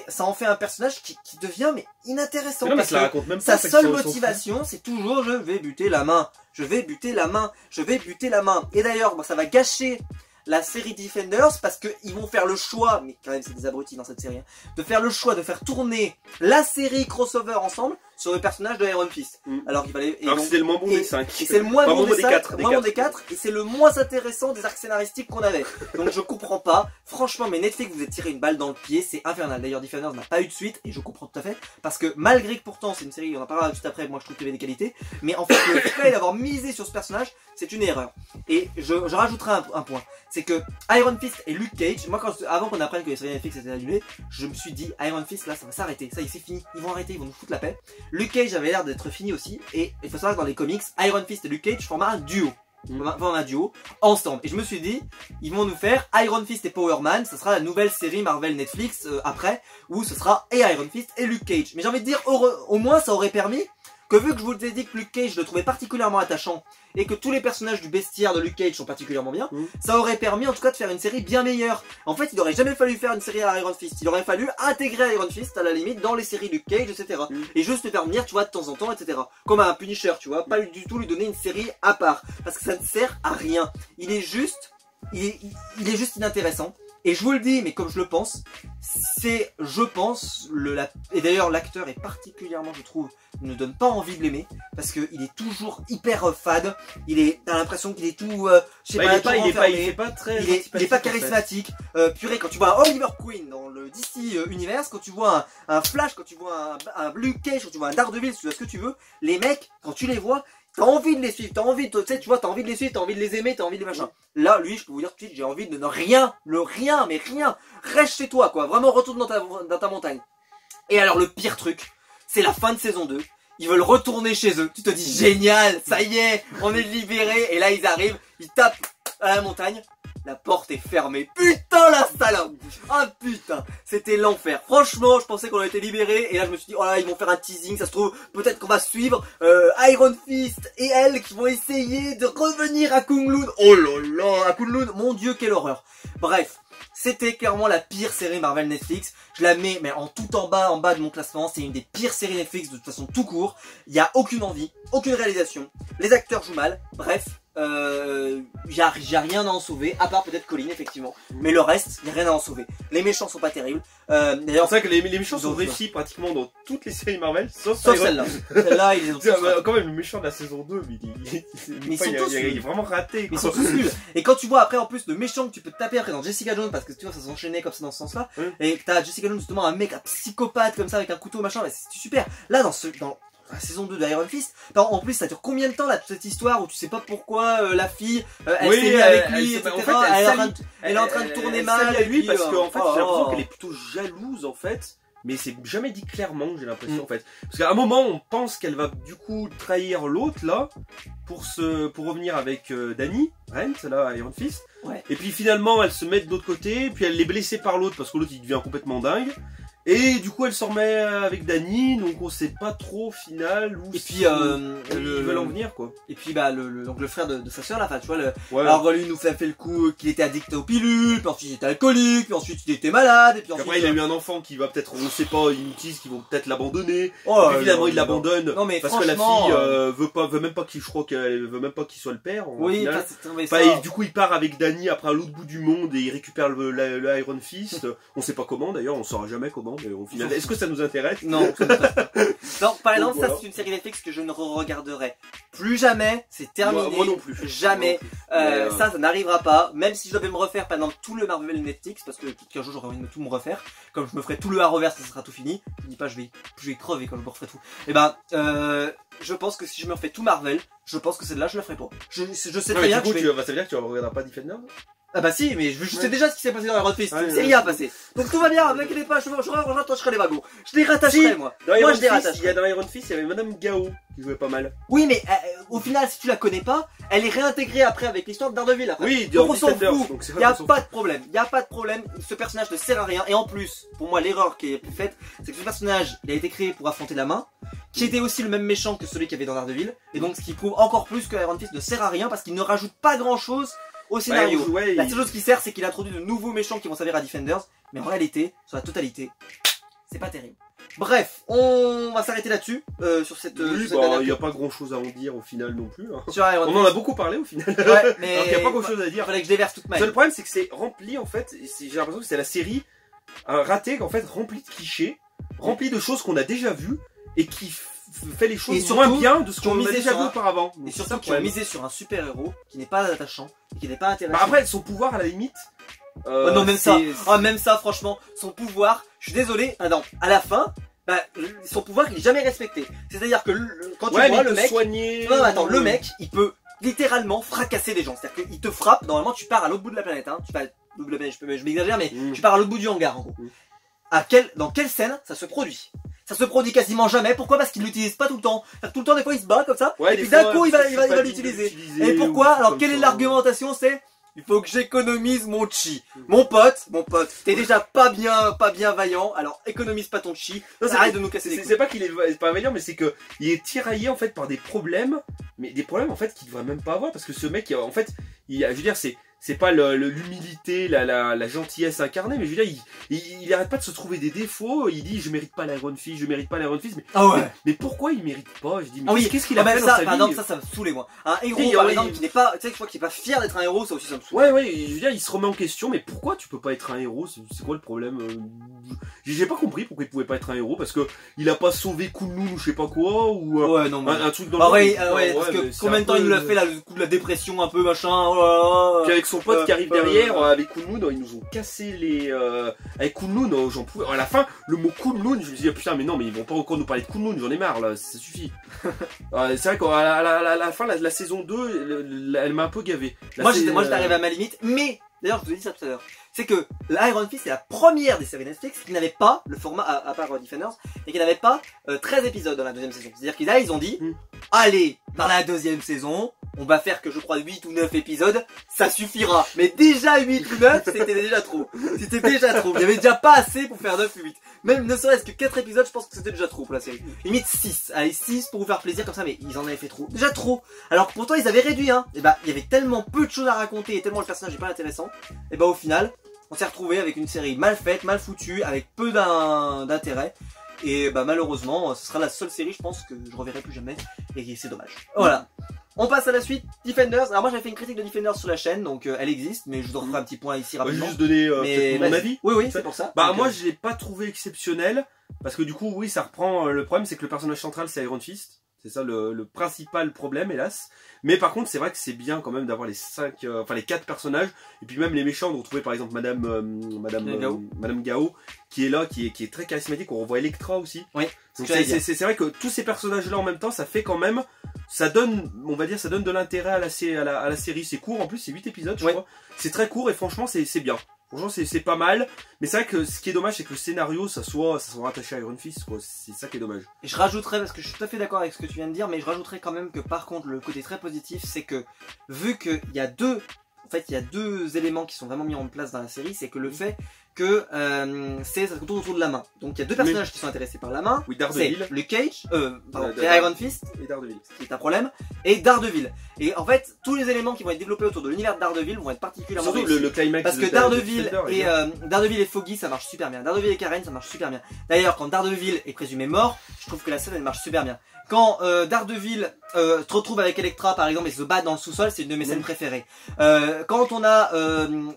ça en fait un personnage qui devient mais inintéressant. Non, mais ça raconte même sa seule motivation, c'est toujours je vais buter la main, je vais buter la main, je vais buter la main. Et d'ailleurs, ça va gâcher la série Defenders parce qu'ils vont faire le choix, mais quand même c'est des abrutis dans cette série, hein, de faire le choix de faire tourner la série crossover ensemble sur le personnage de Iron Fist. Alors qu'il fallait. Alors c'était le moins bon des 5. Et c'est le moins bon des 4. Et c'est le moins intéressant des arcs scénaristiques qu'on avait. Donc je comprends pas. Franchement, mais Netflix vous êtes tiré une balle dans le pied, c'est infernal. D'ailleurs, Defenders n'a pas eu de suite et je comprends tout à fait. Parce que malgré que pourtant c'est une série, on en parlera juste après, moi je trouve qu'il y avait des qualités. Mais en fait, le fait d'avoir misé sur ce personnage, c'est une erreur. Et je rajouterai un point. C'est que Iron Fist et Luke Cage, moi avant qu'on apprenne que les séries Netflix étaient annulées, je me suis dit Iron Fist là ça va s'arrêter, ça y est c'est fini, ils vont arrêter, ils vont nous foutre la paix. Luke Cage avait l'air d'être fini aussi, et il faut savoir que dans les comics, Iron Fist et Luke Cage forment un duo. Un duo ensemble. Et je me suis dit, ils vont nous faire Iron Fist et Power Man, ce sera la nouvelle série Marvel Netflix après, où ce sera et Iron Fist et Luke Cage. Mais j'ai envie de dire, au moins ça aurait permis que vu que je vous ai dit que Luke Cage je le trouvais particulièrement attachant et que tous les personnages du bestiaire de Luke Cage sont particulièrement bien, ça aurait permis en tout cas de faire une série bien meilleure. En fait, il n'aurait jamais fallu faire une série à Iron Fist, il aurait fallu intégrer Iron Fist à la limite dans les séries Luke Cage, etc. Et juste le faire venir, tu vois, de temps en temps, etc. Comme un Punisher, tu vois, pas du tout lui donner une série à part, parce que ça ne sert à rien. Il est juste inintéressant. Et je vous le dis, mais comme je le pense, c'est, je pense, et d'ailleurs l'acteur est particulièrement, je trouve, ne donne pas envie de l'aimer, parce qu'il est toujours hyper fade, t'as l'impression qu'il est tout, je sais pas, il est pas charismatique, purée, quand tu vois un Oliver Queen dans le DC Universe, quand tu vois un Flash, quand tu vois un Luke Cage, quand tu vois un Daredevil, tu vois ce que tu veux, les mecs, quand tu les vois, t'as envie de les suivre, t'as envie de les suivre, t'as envie de les aimer, t'as envie de les machin. Là, lui, je peux vous dire tout de suite, j'ai envie de ne rien, mais rien. Reste chez toi, quoi. Vraiment, retourne dans ta montagne. Et alors, le pire truc, c'est la fin de saison 2. Ils veulent retourner chez eux. Tu te dis, génial, ça y est, on est libérés. Et là, ils arrivent, ils tapent à la montagne. La porte est fermée. Putain la salope. Ah putain, c'était l'enfer. Franchement, je pensais qu'on était libérés. Et là, je me suis dit, oh là, ils vont faire un teasing. Ça se trouve, peut-être qu'on va suivre Iron Fist et elle qui vont essayer de revenir à Kunlun. Oh là là, à Kunlun. Mon dieu, quelle horreur. Bref, c'était clairement la pire série Marvel Netflix. Je la mets mais en tout en bas de mon classement. C'est une des pires séries Netflix de toute façon tout court. Il n'y a aucune envie, aucune réalisation. Les acteurs jouent mal. Bref. J'ai rien à en sauver, à part peut-être Colin effectivement, mais le reste, il n'y a rien à en sauver. Les méchants sont pas terribles. D'ailleurs, c'est vrai que les méchants sont réussis pratiquement dans toutes les séries Marvel, sauf celle-là. Celle-là, ils ont quand même le méchant de la saison 2, mais il est vraiment raté. Ils sont tous nuls. Et quand tu vois après en plus le méchant que tu peux te taper après dans Jessica Jones, parce que tu vois ça s'enchaînait comme ça dans ce sens-là, et que t'as Jessica Jones justement un mec, un psychopathe comme ça avec un couteau machin, c'est super. Là dans la saison 2 d'Iron Fist, en plus ça dure combien de temps là toute cette histoire où tu sais pas pourquoi la fille elle s'est mise avec lui, etc. Elle est en train de tourner mal à lui parce qu'en fait j'ai l'impression qu'elle est plutôt jalouse en fait, mais c'est jamais dit clairement, j'ai l'impression en fait. Parce qu'à un moment on pense qu'elle va du coup trahir l'autre là pour revenir avec Danny Rent là à Iron Fist. Et puis finalement elle se met de l'autre côté, puis elle est blessée par l'autre parce que l'autre il devient complètement dingue. Et du coup, elle se remet avec Danny, donc on sait pas trop au final où. Et puis, ils veulent en venir quoi. Et puis bah donc le frère de sa sœur là, enfin tu vois alors lui il nous fait le coup qu'il était addict aux pilules, puis ensuite il était alcoolique, puis ensuite il était malade, et puis ensuite après il a eu un enfant qui va peut-être, on sait pas, ils nous disent qu'ils vont peut-être l'abandonner. Et puis finalement il l'abandonne parce que la fille veut même pas qu'il, je crois qu'elle veut même pas qu'il soit le père. Oui, et du coup il part avec Danny après à l'autre bout du monde et il récupère le Iron Fist. On sait pas comment d'ailleurs, on saura jamais comment. mais au final, est-ce que ça nous intéresse? Non, ça m'intéresse pas. Non, par exemple, voilà. ça c'est une série Netflix que je ne regarderai plus jamais, c'est terminé. Moi non plus. Jamais. Moi non plus. Ça n'arrivera pas, même si je devais me refaire pendant tout le Marvel Netflix, parce que peut-être qu'un jour j'aurais envie de tout me refaire, comme je me ferai tout le Arrowverse, ça sera tout fini. Je dis pas, je vais crever quand je me referai tout. Et ben, je pense que si je me refais tout Marvel, je pense que celle-là, je la ferai pas. Je sais très bien du coup, que je vais... ça veut dire que tu regarderas pas Defender? Ah bah si, mais je sais déjà ce qui s'est passé dans Iron Fist, Ouais, c'est rien passé. Donc tout va bien, ne vous inquiétez pas, je rattacherai les wagons. Je les rattacherai, Si. moi. Dans Moi, Iron je les Fist, rattacherai. il y a dans Iron Fist, il y avait Madame Gao qui jouait pas mal. Oui, mais au final, si tu la connais pas, elle est réintégrée après avec l'histoire de Daredevil. Après. Oui, donc dans on s'en Defenders, fout. donc c'est Il y a vrai qu'on s'en pas de problème. Il y a pas de problème. Ce personnage ne sert à rien. Et en plus, pour moi, l'erreur qui est faite, c'est que ce personnage, il a été créé pour affronter la main, qui était aussi le même méchant que celui qu'il y avait dans Daredevil. Et donc, ce qui prouve encore plus que Iron Fist ne sert à rien parce qu'il ne rajoute pas grand chose au scénario. La seule chose qui sert, c'est qu'il introduit de nouveaux méchants qui vont servir à Defenders. Mais en réalité, sur la totalité, c'est pas terrible. Bref, on va s'arrêter là-dessus, sur cette... Oui, sur cette bah, il n'y a pas grand-chose à en dire au final non plus. Hein. sur Iron On en a beaucoup parlé au final. Ouais, mais Alors qu'il n'y a pas grand-chose à il dire. fallait que je déverse toute ma Le seul haine. problème, c'est que c'est rempli en fait. J'ai l'impression que c'est la série ratée, en fait, remplie de clichés, remplie de choses qu'on a déjà vues et qui fait les choses Et surtout, moins bien de ce qui ont qu'on a misé déjà sur vu un- auparavant. Et Donc, surtout c'est ça le qui ont problème. misé sur un super héros qui n'est pas attachant et qui n'est pas intéressant. Bah après, son pouvoir à la limite. Oh non, même ça. c'est- Oh, même ça, franchement, son pouvoir, je suis désolé, non, à la fin, bah, son pouvoir il est jamais respecté. C'est-à-dire que quand tu Ouais, vois mais le te mec, soigner. non, attends, le mec, il peut littéralement fracasser des gens. C'est-à-dire qu'il te frappe, normalement tu pars à l'autre bout de la planète, hein. Tu pars à l'autre bout de la planète, je m'exagère, mais tu pars à l'autre bout du hangar en gros. Dans quelle scène ça se produit? Ça se produit quasiment jamais. Pourquoi? Parce qu'il l'utilise pas tout le temps. Tout le temps, des fois, il se bat comme ça. Ouais, et des puis d'un fois, coup, il c'est va pas l'utiliser. d'utiliser Et pourquoi? ou Alors, comme quelle est ça. l'argumentation? C'est il faut que j'économise mon chi. Mon pote, t'es déjà pas bien vaillant. Alors, économise pas ton chi. Non, Arrête de nous casser les C'est couilles. pas qu'il est pas vaillant, mais c'est que il est tiraillé en fait par des problèmes, mais des problèmes en fait qu'il devrait même pas avoir parce que ce mec, en fait, je veux dire, c'est pas l'humilité, la gentillesse incarnée, mais je veux dire, il arrête pas de se trouver des défauts. Il dit, je mérite pas l'Iron Fist, je mérite pas l'Iron Fist, mais Ah ouais. mais pourquoi il mérite pas? Je dis, mais Ah oui, qu'est-ce qu'il a même fait dans ça, sa par vie? exemple, ça me saoulait moi. Un héros, Oui, par ouais, exemple, qui n'est pas, tu sais, je crois qu'il est pas fier d'être un héros, ça aussi ça me saoule. Ouais, je veux dire, il se remet en question, mais pourquoi tu peux pas être un héros? C'est quoi le problème? J'ai pas compris pourquoi il pouvait pas être un héros, parce que il a pas sauvé Kunlun ou je sais pas quoi, ou Ouais, non, mais... un truc dans Ah ouais, genre. ouais, parce mais que c'est combien un de temps peu- il nous l'a fait là, le coup de la dépression un peu machin, oh là là. Puis avec son pote qui arrive derrière, avec Kunlun, ils nous ont cassé les... Avec Kunlun, j'en pouvais... À la fin, le mot Kunlun, je me dis, ah, putain, mais non, mais ils vont pas encore nous parler de Kunlun, j'en ai marre, là, ça suffit. C'est vrai qu'à la fin, la saison 2, elle m'a un peu gavé. Moi j'étais arrivé à ma limite, mais d'ailleurs je vous ai dit ça tout à l'heure, c'est que l'Iron Fist est la première des séries Netflix qui n'avait pas le format, à part Defenders, et qui n'avait pas 13 épisodes dans la deuxième saison. C'est-à-dire qu'ils ils ont dit, allez, dans la deuxième saison, on va faire que je crois 8 ou 9 épisodes, ça suffira. Mais déjà 8 ou 9, c'était déjà trop. C'était déjà trop. Il n'y avait déjà pas assez pour faire 9 ou 8. Même ne serait-ce que 4 épisodes, je pense que c'était déjà trop pour la série. Limite 6. Allez, 6 pour vous faire plaisir comme ça, mais ils en avaient fait trop. Déjà trop. Alors que pourtant ils avaient réduit, hein. Et bah, il y avait tellement peu de choses à raconter et tellement le personnage est pas intéressant. Et bah au final, on s'est retrouvé avec une série mal faite, mal foutue, avec peu d'intérêt. Et bah malheureusement, ce sera la seule série, je pense, que je reverrai plus jamais. Et c'est dommage. Voilà. On passe à la suite, Defenders. Alors moi j'avais fait une critique de Defenders sur la chaîne, donc elle existe, mais je vous en ferai un petit point ici J'ai rapidement. juste donné Mais peut-être mon vas-y. avis. Oui, c'est pour ça. Bah Donc, moi je l'ai pas trouvé exceptionnel, parce que du coup oui ça reprend, le problème c'est que le personnage central c'est Iron Fist. C'est ça le principal problème, hélas. Mais par contre, c'est vrai que c'est bien quand même d'avoir les 4 personnages. Et puis même les méchants, de retrouver par exemple Madame Gao, qui est là, qui est très charismatique. On revoit Elektra aussi. Oui. Donc c'est vrai que tous ces personnages-là en même temps, ça fait quand même, ça donne, on va dire, ça donne de l'intérêt à la série. C'est court en plus, c'est 8 épisodes, je crois. C'est très court et franchement, c'est bien. Franchement, c'est pas mal. Mais c'est vrai que ce qui est dommage, c'est que le scénario, ça soit rattaché à Iron Fist, quoi. C'est ça qui est dommage. Et je rajouterais, parce que je suis tout à fait d'accord avec ce que tu viens de dire, mais je rajouterais quand même que par contre, le côté très positif, c'est que vu qu'il y a deux éléments qui sont vraiment mis en place dans la série, c'est que le fait que ça se tourne autour de la main. Donc il y a deux personnages qui sont intéressés par la main. Oui, Daredevil. C'est Luke Cage, c'est Iron Fist Et Daredevil. qui est un problème, et Daredevil. Et en fait, tous les éléments qui vont être développés autour de l'univers de Daredevil vont être particulièrement Surtout réussis. le climax. Parce que Daredevil et Foggy ça marche super bien. Daredevil et Karen ça marche super bien. D'ailleurs quand Daredevil est présumé mort, je trouve que la scène elle marche super bien. Quand Daredevil se retrouve avec Elektra par exemple et se bat dans le sous-sol, c'est une de mes scènes préférées. Quand on a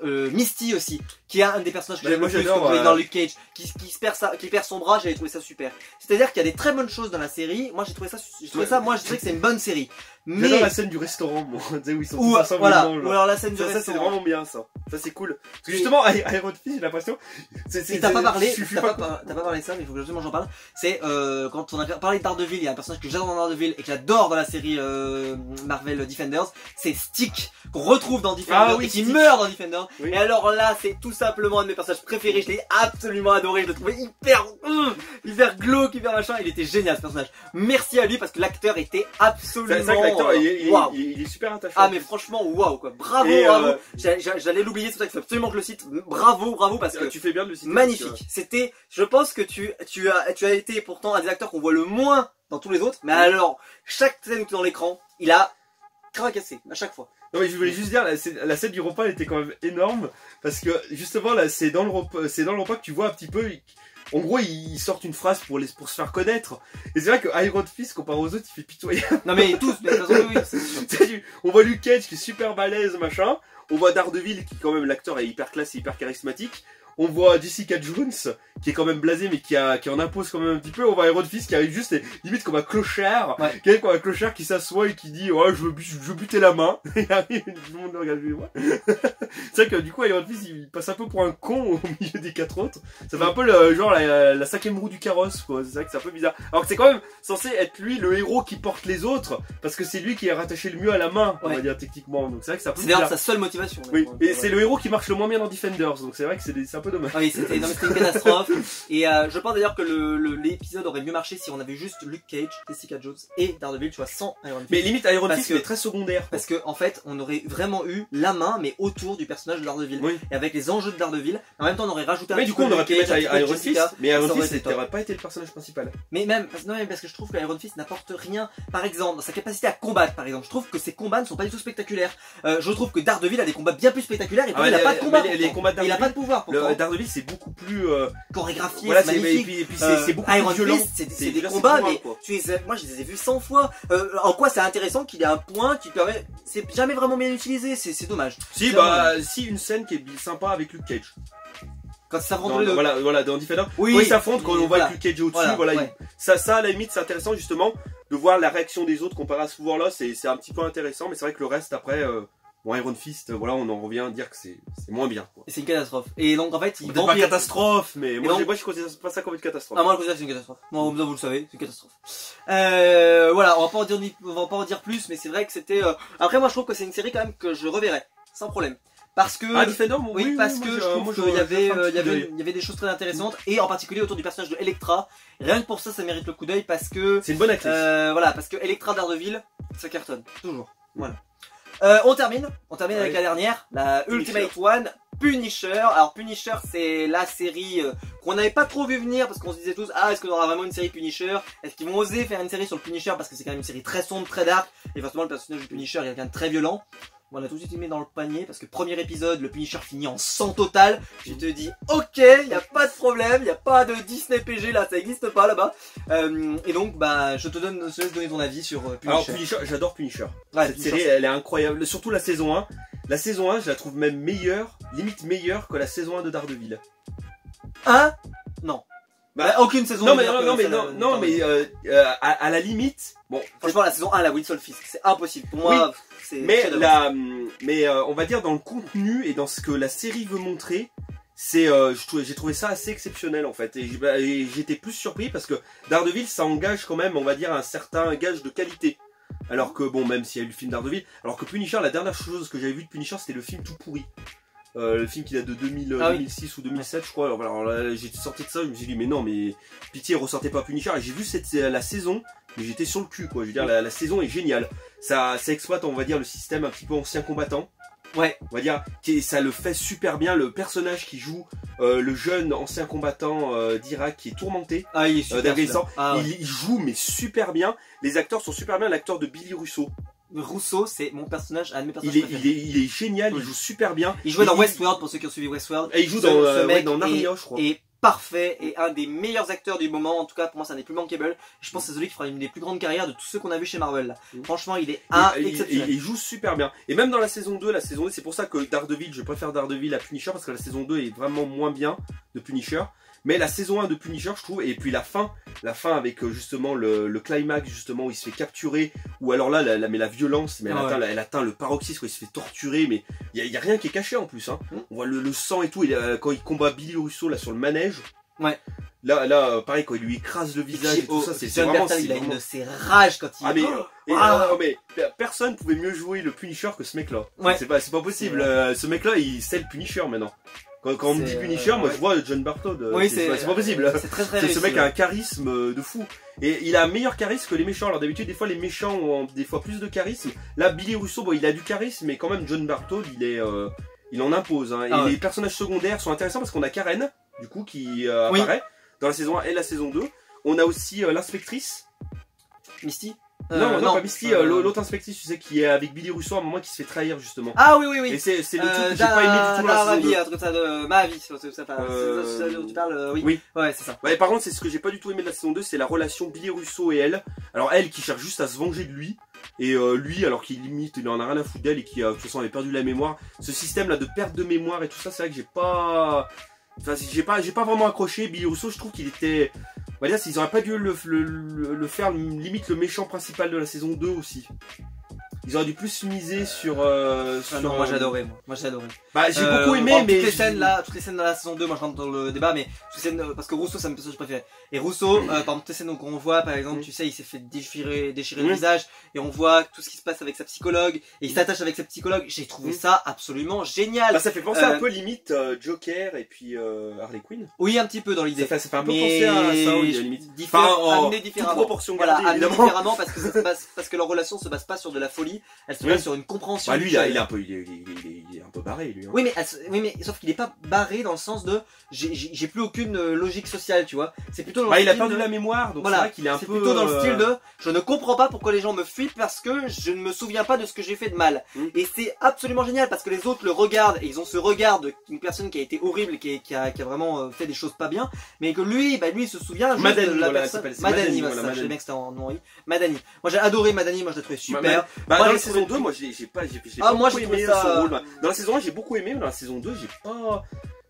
Misty aussi, qui est un des personnages que j'aime moi, le plus j'adore, comme dans Luke Cage, qui perd son bras, j'avais trouvé ça super. C'est-à-dire qu'il y a des très bonnes choses dans la série. Moi, j'ai trouvé ça, moi, je dirais que c'est une bonne série. Mais j'adore la scène du restaurant, moi, tu sais, où ils sont tous ou ensemble, voilà, ils mangent. ou alors la scène du Ça, c'est restaurant. vraiment bien, ça. Ça, c'est cool. Parce que justement, Iron Fist, j'ai l'impression. Et t'as pas parlé, t'as pas parlé de ça, mais il faut que justement j'en parle. C'est quand on a parlé de Daredevil, il y a un personnage que j'adore dans Daredevil et que j'adore dans la série Marvel Defenders, c'est Stick, qu'on retrouve dans Defenders et qui meurt dans Defenders. Oui. Et alors là, c'est tout simplement un de mes personnages préférés, je l'ai absolument adoré, je le trouvais hyper glauque, hyper machin, il était génial ce personnage. Merci à lui parce que l'acteur était absolument... C'est vrai que l'acteur, il est super attachant. Ah mais franchement, waouh quoi, bravo, bravo. J'allais l'oublier, c'est pour ça qu'il faut absolument que je le cite. Bravo parce que tu fais bien de le citer. Magnifique. C'était, je pense que tu as été pourtant un des acteurs qu'on voit le moins dans tous les autres, mais alors, chaque scène où tu es dans l'écran, il a cracassé à chaque fois. Non mais je voulais juste dire, la scène du repas elle était quand même énorme, parce que justement là c'est dans le repas que tu vois un petit peu, en gros ils sortent une phrase pour se faire connaître, et c'est vrai que Iron Fist comparé aux autres il fait pitoyable. Non mais tous, mais de toute façon oui, c'est sûr. On voit Luke Cage qui est super balèze machin, on voit Daredevil qui quand même l'acteur est hyper classe et hyper charismatique. On voit Jessica Jones, qui est quand même blasée, mais qui en impose quand même un petit peu. On voit Iron Fist qui arrive juste, limite comme un clochard. Ouais. Qui arrive comme un clochard qui s'assoit et qui dit, ouais, je veux buter la main. Il arrive, tout le monde le regarde, moi. C'est vrai que du coup, Iron Fist, il passe un peu pour un con au milieu des quatre autres. Ça fait un peu genre la cinquième roue du carrosse, quoi. C'est vrai que c'est un peu bizarre. Alors que c'est quand même censé être lui le héros qui porte les autres, parce que c'est lui qui est rattaché le mieux à la main, on va dire techniquement. Donc c'est vrai que c'est un peu bizarre. C'est d'ailleurs sa seule motivation. Oui, et c'est le héros qui marche le moins bien dans Defenders, donc c'est vrai que c'est un peu dommage. Oui, c'était une catastrophe. Et je pense d'ailleurs que l'épisode aurait mieux marché si on avait juste Luke Cage, Jessica Jones et Daredevil, tu vois, sans Iron Fist. Mais limite Iron Fist est très secondaire. Parce que en fait, on aurait vraiment eu la main, mais autour du personnage de Daredevil. Oui. Et avec les enjeux de Daredevil, en même temps, on aurait rajouté un petit peu. Mais du coup, on aurait pu mettre Iron Fist, mais Iron Fist n'aurait pas été le personnage principal. Mais même, parce que je trouve que Iron Fist n'apporte rien. Par exemple, dans sa capacité à combattre, par exemple, je trouve que ses combats ne sont pas du tout spectaculaires. Je trouve que Daredevil a des combats bien plus spectaculaires et il a pas de combat. Il a pas de pouvoir. Daredevil, c'est beaucoup plus chorégraphié, voilà, magnifique. Et puis c'est beaucoup plus violent. C'est des combats, mais moi je les ai vus 100 fois. En quoi c'est intéressant qu'il ait un point qui permet. C'est jamais vraiment bien utilisé, c'est dommage. Si, si une scène qui est sympa avec Luke Cage. Quand ils s'affrontent les deux. Voilà, dans Defender. Oui, quand ils s'affrontent, quand on voit Luke Cage au-dessus, ça, à la limite, c'est intéressant justement de voir la réaction des autres comparé à ce pouvoir-là. C'est un petit peu intéressant, mais c'est vrai que le reste après. Bon, Iron Fist, voilà, on en revient à dire que c'est moins bien. C'est une catastrophe. Et donc en fait, il pas catastrophe, mais moi je considère pas ça comme une catastrophe. Ah, moi je considère que c'est une catastrophe. Moi, vous le savez, c'est une catastrophe. Voilà, on va pas en dire plus, mais c'est vrai que c'était. Après, moi je trouve que c'est une série quand même que je reverrai sans problème. Parce que Defender, oui, parce que je trouve qu'il y avait des choses très intéressantes et en particulier autour du personnage de Elektra. Rien que pour ça, ça mérite le coup d'œil parce que c'est une bonne actrice. Voilà, parce que Elektra Daredevil, ça cartonne toujours. Voilà. On termine avec la dernière, la Ultimate One, Punisher. Alors Punisher, c'est la série qu'on n'avait pas trop vu venir parce qu'on se disait tous, est-ce qu'on aura vraiment une série Punisher? Est-ce qu'ils vont oser faire une série sur le Punisher parce que c'est quand même une série très sombre, très dark et forcément le personnage du Punisher est quelqu'un de très violent. On a tout de suite mis dans le panier parce que premier épisode, le Punisher finit en sang total. Je te dis, ok, y a pas de problème, y a pas de Disney PG là, ça existe pas là-bas. Et donc, je te laisse donner ton avis sur Punisher. Alors Punisher, j'adore Punisher. Ouais, cette série, elle est incroyable. Surtout la saison 1. La saison 1, je la trouve même meilleure, limite meilleure que la saison 1 de Daredevil. Non. Aucune saison. Non, mais à la limite, bon. Franchement, la saison 1, la Wilson Fisk, c'est impossible. Pour moi, c'est. Mais on va dire dans le contenu et dans ce que la série veut montrer, j'ai trouvé ça assez exceptionnel en fait. Et j'étais plus surpris parce que Daredevil, ça engage quand même, on va dire, un certain gage de qualité. Alors que bon, même s'il y a eu le film Daredevil, alors que Punisher, la dernière chose que j'avais vu de Punisher, c'était le film tout pourri. Le film qui date de 2006 ou 2007 je crois. Alors là j'étais sorti de ça, je me suis dit mais non, mais pitié, ressortez pas Punisher. Et j'ai vu la saison, mais j'étais sur le cul quoi. Je veux dire la saison est géniale. Ça exploite, on va dire, le système un petit peu ancien combattant. Ouais. On va dire ça le fait super bien. Le personnage qui joue le jeune ancien combattant d'Irak qui est tourmenté, il est super il joue mais super bien. Les acteurs sont super bien. L'acteur de Billy Russo, c'est mon personnage, un de mes personnages préférés. Il est génial, il joue super bien. Il jouait dans Westworld pour ceux qui ont suivi Westworld. Et il joue dans Narnia, je crois. Et parfait et un des meilleurs acteurs du moment. En tout cas, pour moi, c'est un des plus manquables. Je pense que c'est celui qui fera une des plus grandes carrières de tous ceux qu'on a vu chez Marvel. Là. Franchement, il est exceptionnel. Il joue super bien. Et même dans la saison 2, c'est pour ça que Daredevil, je préfère Daredevil à Punisher parce que la saison 2 est vraiment moins bien de Punisher. Mais la saison 1 de Punisher, je trouve, et puis la fin avec justement le climax, justement, où il se fait capturer, ou alors là, mais la violence, mais elle atteint le paroxysme, où il se fait torturer, mais il y a rien qui est caché en plus. Hein. On voit le sang et tout, quand il combat Billy Russo là sur le manège. Ouais. Là, pareil, quand il lui écrase le visage et tout ça, c'est vraiment... Il a une de ses rages quand il... mais personne pouvait mieux jouer le Punisher que ce mec-là. Ouais. C'est pas possible. Ce mec-là, c'est le Punisher maintenant. Quand on me dit Punisher, moi je vois John Barthold. Oui, c'est pas possible. C'est très réussi. Ce mec a un charisme de fou. Et il a un meilleur charisme que les méchants. Alors d'habitude, des fois les méchants ont des fois plus de charisme. Là, Billy Russo, bon, il a du charisme, mais quand même John Barthold, il en impose. Hein. Et les personnages secondaires sont intéressants parce qu'on a Karen, du coup, qui apparaît dans la saison 1 et la saison 2. On a aussi l'inspectrice. Misty. Non, pas Misty, l'autre inspectrice, tu sais, qui est avec Billy Russo à un moment qui se fait trahir justement. Ah oui. Et c'est le truc que j'ai pas aimé du tout dans la saison 2. Un truc ça de ma vie, ça tu parles, oui. Ouais, c'est ça. Ouais, par contre, c'est ce que j'ai pas du tout aimé de la saison 2, c'est la relation Billy Russo et elle. Alors elle qui cherche juste à se venger de lui. Et lui, alors qu'il limite, il en a rien à foutre d'elle et qui de toute façon avait perdu la mémoire. Ce système là de perte de mémoire et tout ça, c'est vrai que j'ai pas vraiment accroché. Billy Russo, je trouve qu'il était... On va dire, ils auraient pas dû le faire limite le méchant principal de la saison 2 aussi. Ils auraient dû plus miser sur... non, moi j'ai adoré. Moi j'ai adoré. Bah j'ai beaucoup aimé, mais... Toutes les scènes dans la saison 2, moi je rentre dans le débat, mais toutes les scènes, parce que Rousseau c'est mon personnage préféré. Et Rousseau, par exemple, toutes les scènes qu'on voit, par exemple, tu sais, il s'est fait déchirer le visage, et on voit tout ce qui se passe avec sa psychologue, et il s'attache avec sa psychologue. J'ai trouvé ça absolument génial. Bah ça fait penser un peu limite Joker et puis Harley Quinn. Oui, un petit peu dans l'idée. Ça fait un peu penser à ça, oui, limite. Amené différemment. Proportion voilà, gardée, amené différemment parce que leur relation se base pas sur de la folie, elle se base sur une compréhension. Bah lui, il est un peu barré, lui. Hein. Oui, mais sauf qu'il est pas barré dans le sens de j'ai plus aucune logique sociale, tu vois. C'est plutôt dans le il a perdu la mémoire, donc voilà, c'est vrai qu'il est un peu... plutôt dans le style de je ne comprends pas pourquoi les gens me fuient parce que je ne me souviens pas de ce que j'ai fait de mal. Et c'est absolument génial parce que les autres le regardent et ils ont ce regard d'une personne qui a été horrible, qui a vraiment fait des choses pas bien, mais que lui il se souvient juste de la personne. Madani, je sais bien que c'était en nom. Madani. Moi j'ai adoré Madani, moi je l'ai trouvé super. Dans la saison 2, moi j'ai pas beaucoup aimé son rôle. Dans la saison 1 j'ai beaucoup aimé, mais dans la saison 2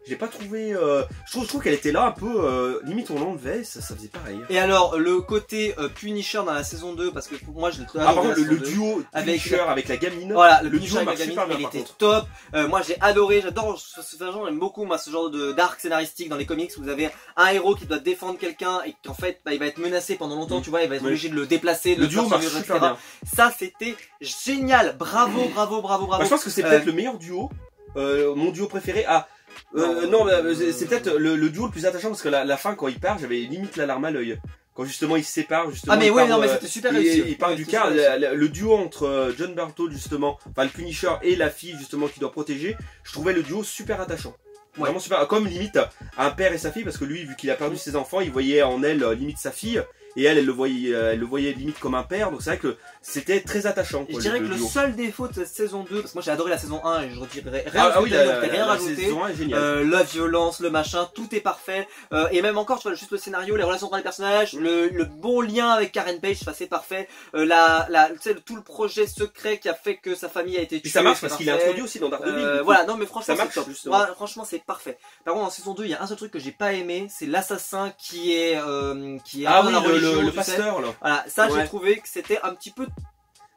j'ai pas trouvé... Je trouve qu'elle était là un peu... limite on l'enlevait, ça faisait pareil. Et alors le côté Punisher dans la saison 2, parce que pour moi je l'ai trouvé... par contre le duo Punisher avec la gamine... Voilà, le duo avec la super gamine, bien, il était top. Moi j'ai adoré, j'adore ce genre, j'aime beaucoup moi ce genre d'arc scénaristique dans les comics où vous avez un héros qui doit défendre quelqu'un et qu'en fait il va être menacé pendant longtemps, tu vois, il va être obligé de le déplacer, de le duo marche super bien. Ça c'était génial, bravo. Je pense que c'est peut-être le meilleur duo, mon duo préféré. Non, c'est peut-être le duo le plus attachant parce que la fin quand il part, j'avais limite la larme à l'œil. Quand justement ils se séparent, justement. Ah mais oui, non mais c'était super réussi. Il part du car, le duo entre John Barthold justement, enfin le Punisher et la fille justement qui doit protéger, je trouvais le duo super attachant. Vraiment super, comme limite un père et sa fille parce que lui vu qu'il a perdu ses enfants, il voyait en elle limite sa fille. Et elle le voyait limite comme un père, donc c'est vrai que c'était très attachant. Je dirais que le seul défaut de cette saison 2, parce que moi j'ai adoré la saison 1 et je redirais rien rajouté. La violence, le machin, tout est parfait. Et même encore, tu vois, juste le scénario, les relations entre les personnages, le bon lien avec Karen Page, c'est parfait. Tu sais, tout le projet secret qui a fait que sa famille a été tuée. Et ça marche parce qu'il est introduit aussi dans Daredevil. Voilà, non mais franchement, ça marche top. Franchement, c'est parfait. Par contre, en saison 2, il y a un seul truc que j'ai pas aimé, c'est l'assassin qui est le pasteur là. Voilà, ça j'ai trouvé que c'était un petit peu...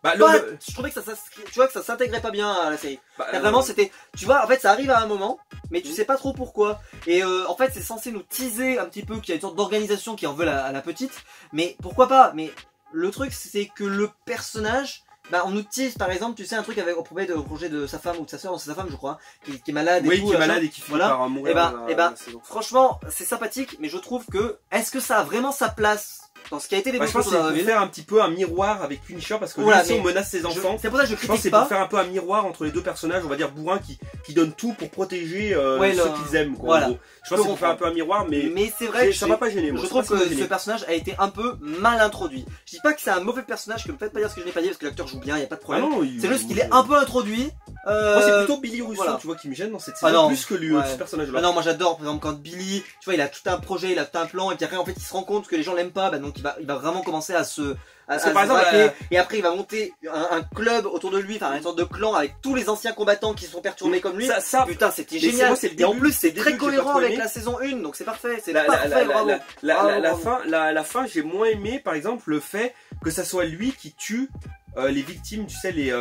je trouvais que ça s'intégrait pas bien à la série. Vraiment c'était... Tu vois, en fait ça arrive à un moment, mais tu sais pas trop pourquoi. Et en fait c'est censé nous teaser un petit peu qu'il y a une sorte d'organisation qui en veut à la petite. Mais pourquoi pas? Mais le truc c'est que le personnage... on nous tease par exemple, tu sais, un truc avec au projet de sa femme ou de sa soeur, c'est sa femme je crois, qui est malade et tout. Qui est malade et qui finit par mourir. Franchement, c'est sympathique, mais je trouve que, est-ce que ça a vraiment sa place dans ce qui a été développé? Je pense que c'est pour faire un petit peu un miroir avec Punisher parce que lui aussi on menace ses enfants. C'est pour ça que je pense que c'est pour faire un peu un miroir entre les deux personnages, on va dire bourrins qui donnent tout pour protéger ceux qu'ils aiment. Quoi, en gros. Je pense que c'est pour faire un peu un miroir, mais c'est vrai que ça m'a pas gêné. Je trouve que ce personnage a été un peu mal introduit. Je dis pas que c'est un mauvais personnage, que me faites pas dire ce que je n'ai pas dit parce que l'acteur joue bien, y a pas de problème. C'est juste qu'il est un peu introduit Moi c'est plutôt Billy Russo, voilà. tu vois, qui me gêne dans cette série, plus que lui, ce personnage-là. Ah non, moi j'adore, par exemple, quand Billy, tu vois, il a tout un projet, il a tout un plan, et puis après, en fait, il se rend compte que les gens l'aiment pas, bah, donc il va vraiment commencer à se... par exemple, et après il va monter un club autour de lui, enfin une sorte de clan avec tous les anciens combattants qui sont perturbés comme lui. Putain, c'était génial. Et en plus, c'est très cohérent avec la saison 1, donc c'est parfait. C'est parfait, bravo. La fin, j'ai moins aimé, par exemple, le fait que ça soit lui qui tue les victimes, tu sais, les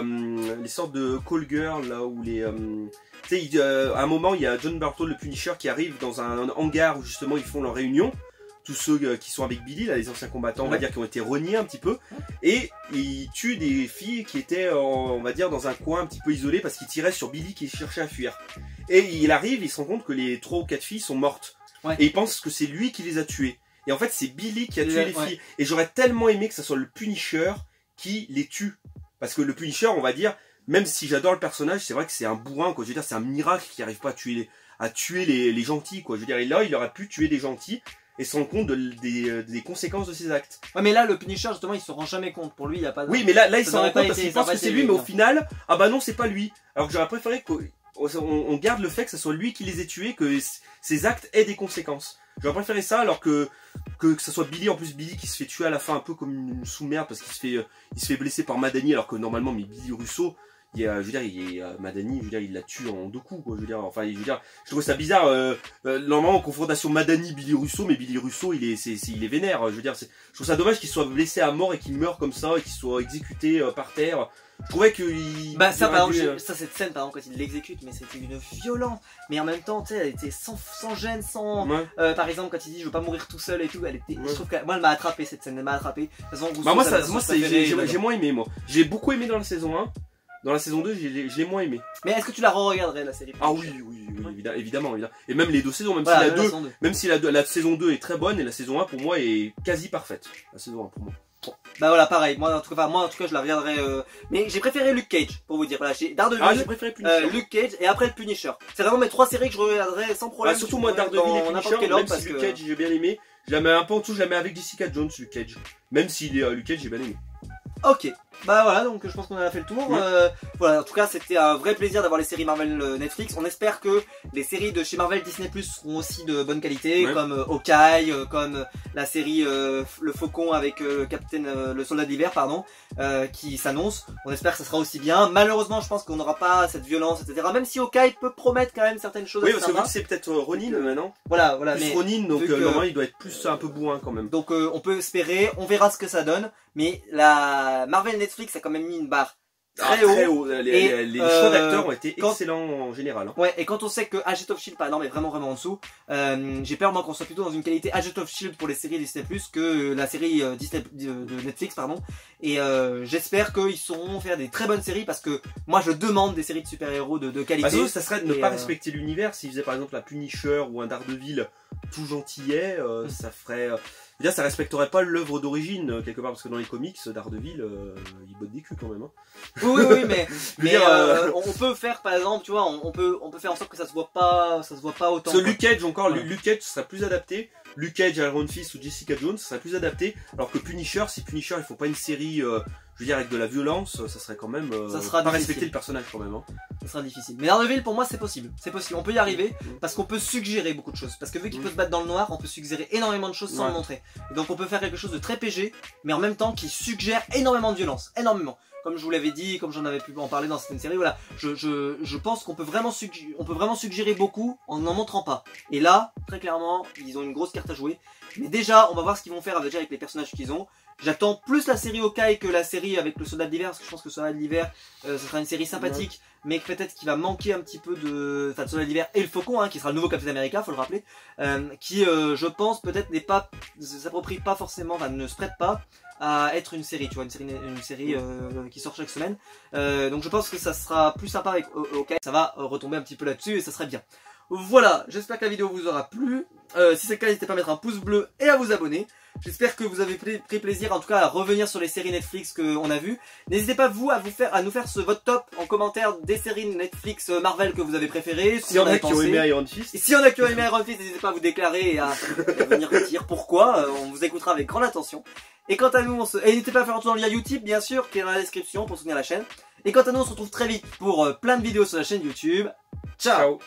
sortes de call girls là, ou les... tu sais, à un moment, il y a John Bartol, le Punisher, qui arrive dans un hangar où justement ils font leur réunion. Tous ceux qui sont avec Billy, là, les anciens combattants, on va dire, qui ont été reniés un petit peu. Et il tue des filles qui étaient, on va dire, dans un coin un petit peu isolé parce qu'il tirait sur Billy qui cherchait à fuir. Et il arrive, il se rend compte que les 3 ou 4 filles sont mortes. Et il pense que c'est lui qui les a tuées. Et en fait, c'est Billy qui a tué les filles. Et j'aurais tellement aimé que ça soit le Punisher qui les tue. Parce que le Punisher, on va dire, même si j'adore le personnage, c'est vrai que c'est un bourrin, quoi. Je veux dire, c'est un miracle qu'il n'arrive pas à tuer les gentils, quoi. Je veux dire, et là, il aurait pu tuer des gentils et se rendre compte des conséquences de ses actes. Ouais, mais là, le Punisher, justement, il se rend jamais compte. Pour lui, il n'y a pas de... Oui, mais là, il s'en rend compte parce qu'il pense que c'est lui, mais au final, ah bah non, c'est pas lui. Alors que j'aurais préféré qu'on garde le fait que ce soit lui qui les ait tués, que ses actes aient des conséquences. J'aurais préféré ça alors que ce soit Billy, en plus Billy qui se fait tuer à la fin un peu comme une sous-merde parce qu'il se fait blesser par Madani alors que normalement, mais Billy Russo, je veux dire, Madani, je veux dire, il la tue en 2 coups, quoi. Je veux dire, enfin, je trouve ça bizarre. Normalement, en confrontation Madani-Billy Russo, mais Billy Russo, il est vénère. Je veux dire, je trouve ça dommage qu'il soit blessé à mort et qu'il meure comme ça et qu'il soit exécuté par terre. Je trouvais que bah ça, par exemple, cette scène, par exemple, quand il l'exécute, mais c'était une violence. Mais en même temps, tu sais, elle était sans gêne, sans. Par exemple, quand il dit je veux pas mourir tout seul et tout, elle était. Je trouve que moi, elle m'a attrapé cette scène, elle m'a attrapé. De toute façon, bah moi, j'ai moins aimé, moi. J'ai beaucoup aimé dans la saison 1. Dans la saison 2, je l'ai moins aimé. Mais est-ce que tu la re-regarderais, la série? Ah oui, évidemment. Et même les 2 saisons, même si la saison 2 est très bonne et la saison 1 pour moi est quasi parfaite. La saison 1 pour moi. Bon. Bah voilà, pareil. Moi en tout cas, je la regarderai. Mais j'ai préféré Luke Cage, pour vous dire. Voilà, j'ai Daredevil, j'ai préféré Punisher. Luke Cage et après le Punisher. C'est vraiment mes 3 séries que je regarderai sans problème. Surtout moi, Daredevil et Punisher, même si Luke Cage j'ai bien aimé. Je la mets un peu en dessous, je la mets avec Jessica Jones, Luke Cage. Même si Luke Cage j'ai bien aimé. Ok, bah voilà, donc je pense qu'on a fait le tour. Voilà, en tout cas, c'était un vrai plaisir d'avoir les séries Marvel Netflix. On espère que les séries de chez Marvel Disney Plus seront aussi de bonne qualité, comme Hawkeye, comme la série Le Faucon avec le Soldat d'hiver, pardon, qui s'annonce. On espère que ça sera aussi bien. Malheureusement, je pense qu'on n'aura pas cette violence, etc. Même si Hawkeye peut promettre quand même certaines choses. Oui, parce que c'est peut-être Ronin maintenant. Voilà, plus mais Ronin, donc normalement il doit être plus un peu bourrin quand même. Donc on peut espérer, on verra ce que ça donne. Mais la Marvel Netflix a quand même mis une barre très haut. Les choix d'acteurs ont été excellents en général. Hein. Ouais, et quand on sait que Agent of Shield par exemple est vraiment en dessous, j'ai peur moi qu'on soit plutôt dans une qualité Agent of Shield pour les séries Disney Plus que la série Disney de Netflix, pardon. Et j'espère qu'ils sauront faire des très bonnes séries parce que moi je demande des séries de super-héros de qualité. Ça serait de ne pas respecter l'univers. S'ils faisaient par exemple un Punisher ou un Daredevil tout gentillet, ça ferait... Déjà, ça respecterait pas l'œuvre d'origine quelque part parce que dans les comics, Daredevil, il botte des culs quand même. Hein. Oui, mais on peut faire par exemple, tu vois, on peut faire en sorte que ça se voit pas autant. Parce que Luke Cage Luke Cage serait plus adapté. Luke Cage, Iron Fist ou Jessica Jones, ça serait plus adapté. Alors que Punisher, si Punisher, il faut pas une série, je veux dire avec de la violence, ça serait quand même ça sera pas respecter le personnage quand même. Hein. Ça sera difficile. Mais Daredevil pour moi c'est possible. On peut y arriver parce qu'on peut suggérer beaucoup de choses. Parce que vu qu'il peut se battre dans le noir, on peut suggérer énormément de choses sans le montrer. Et donc on peut faire quelque chose de très PG, mais en même temps qui suggère énormément de violence, énormément. Comme je vous l'avais dit, comme j'en avais pu en parler dans certaines séries, voilà, je pense qu'on peut vraiment suggérer beaucoup en n'en montrant pas. Et là, très clairement, ils ont une grosse carte à jouer. Mais déjà, on va voir ce qu'ils vont faire déjà avec les personnages qu'ils ont. J'attends plus la série Hawkeye que la série avec le Soldat d'hiver, parce que je pense que le Soldat d'hiver, ce sera une série sympathique, mais peut-être qu'il va manquer un petit peu de... Enfin, le Soldat d'hiver et le Faucon, hein, qui sera le nouveau Captain America, faut le rappeler, qui, je pense, peut-être ne s'approprie pas forcément, enfin, ne se prête pas à être une série, tu vois, une série qui sort chaque semaine. Donc je pense que ça sera plus sympa avec Hawkeye, ça va retomber un petit peu là-dessus et ça serait bien. Voilà, j'espère que la vidéo vous aura plu. Si c'est le cas, n'hésitez pas à mettre un pouce bleu et à vous abonner. J'espère que vous avez pris plaisir en tout cas à revenir sur les séries Netflix qu'on a vues. N'hésitez pas vous à nous faire votre top en commentaire des séries Netflix Marvel que vous avez préférées. Si y en a qui ont aimé Iron Fist. Et si y en a qui ont aimé Iron Fist, n'hésitez pas à vous déclarer et à venir dire pourquoi. On vous écoutera avec grande attention. Et quant à nous, n'hésitez pas à faire un tour dans le lien YouTube bien sûr qui est dans la description pour soutenir la chaîne. Et quant à nous, on se retrouve très vite pour plein de vidéos sur la chaîne YouTube. Ciao.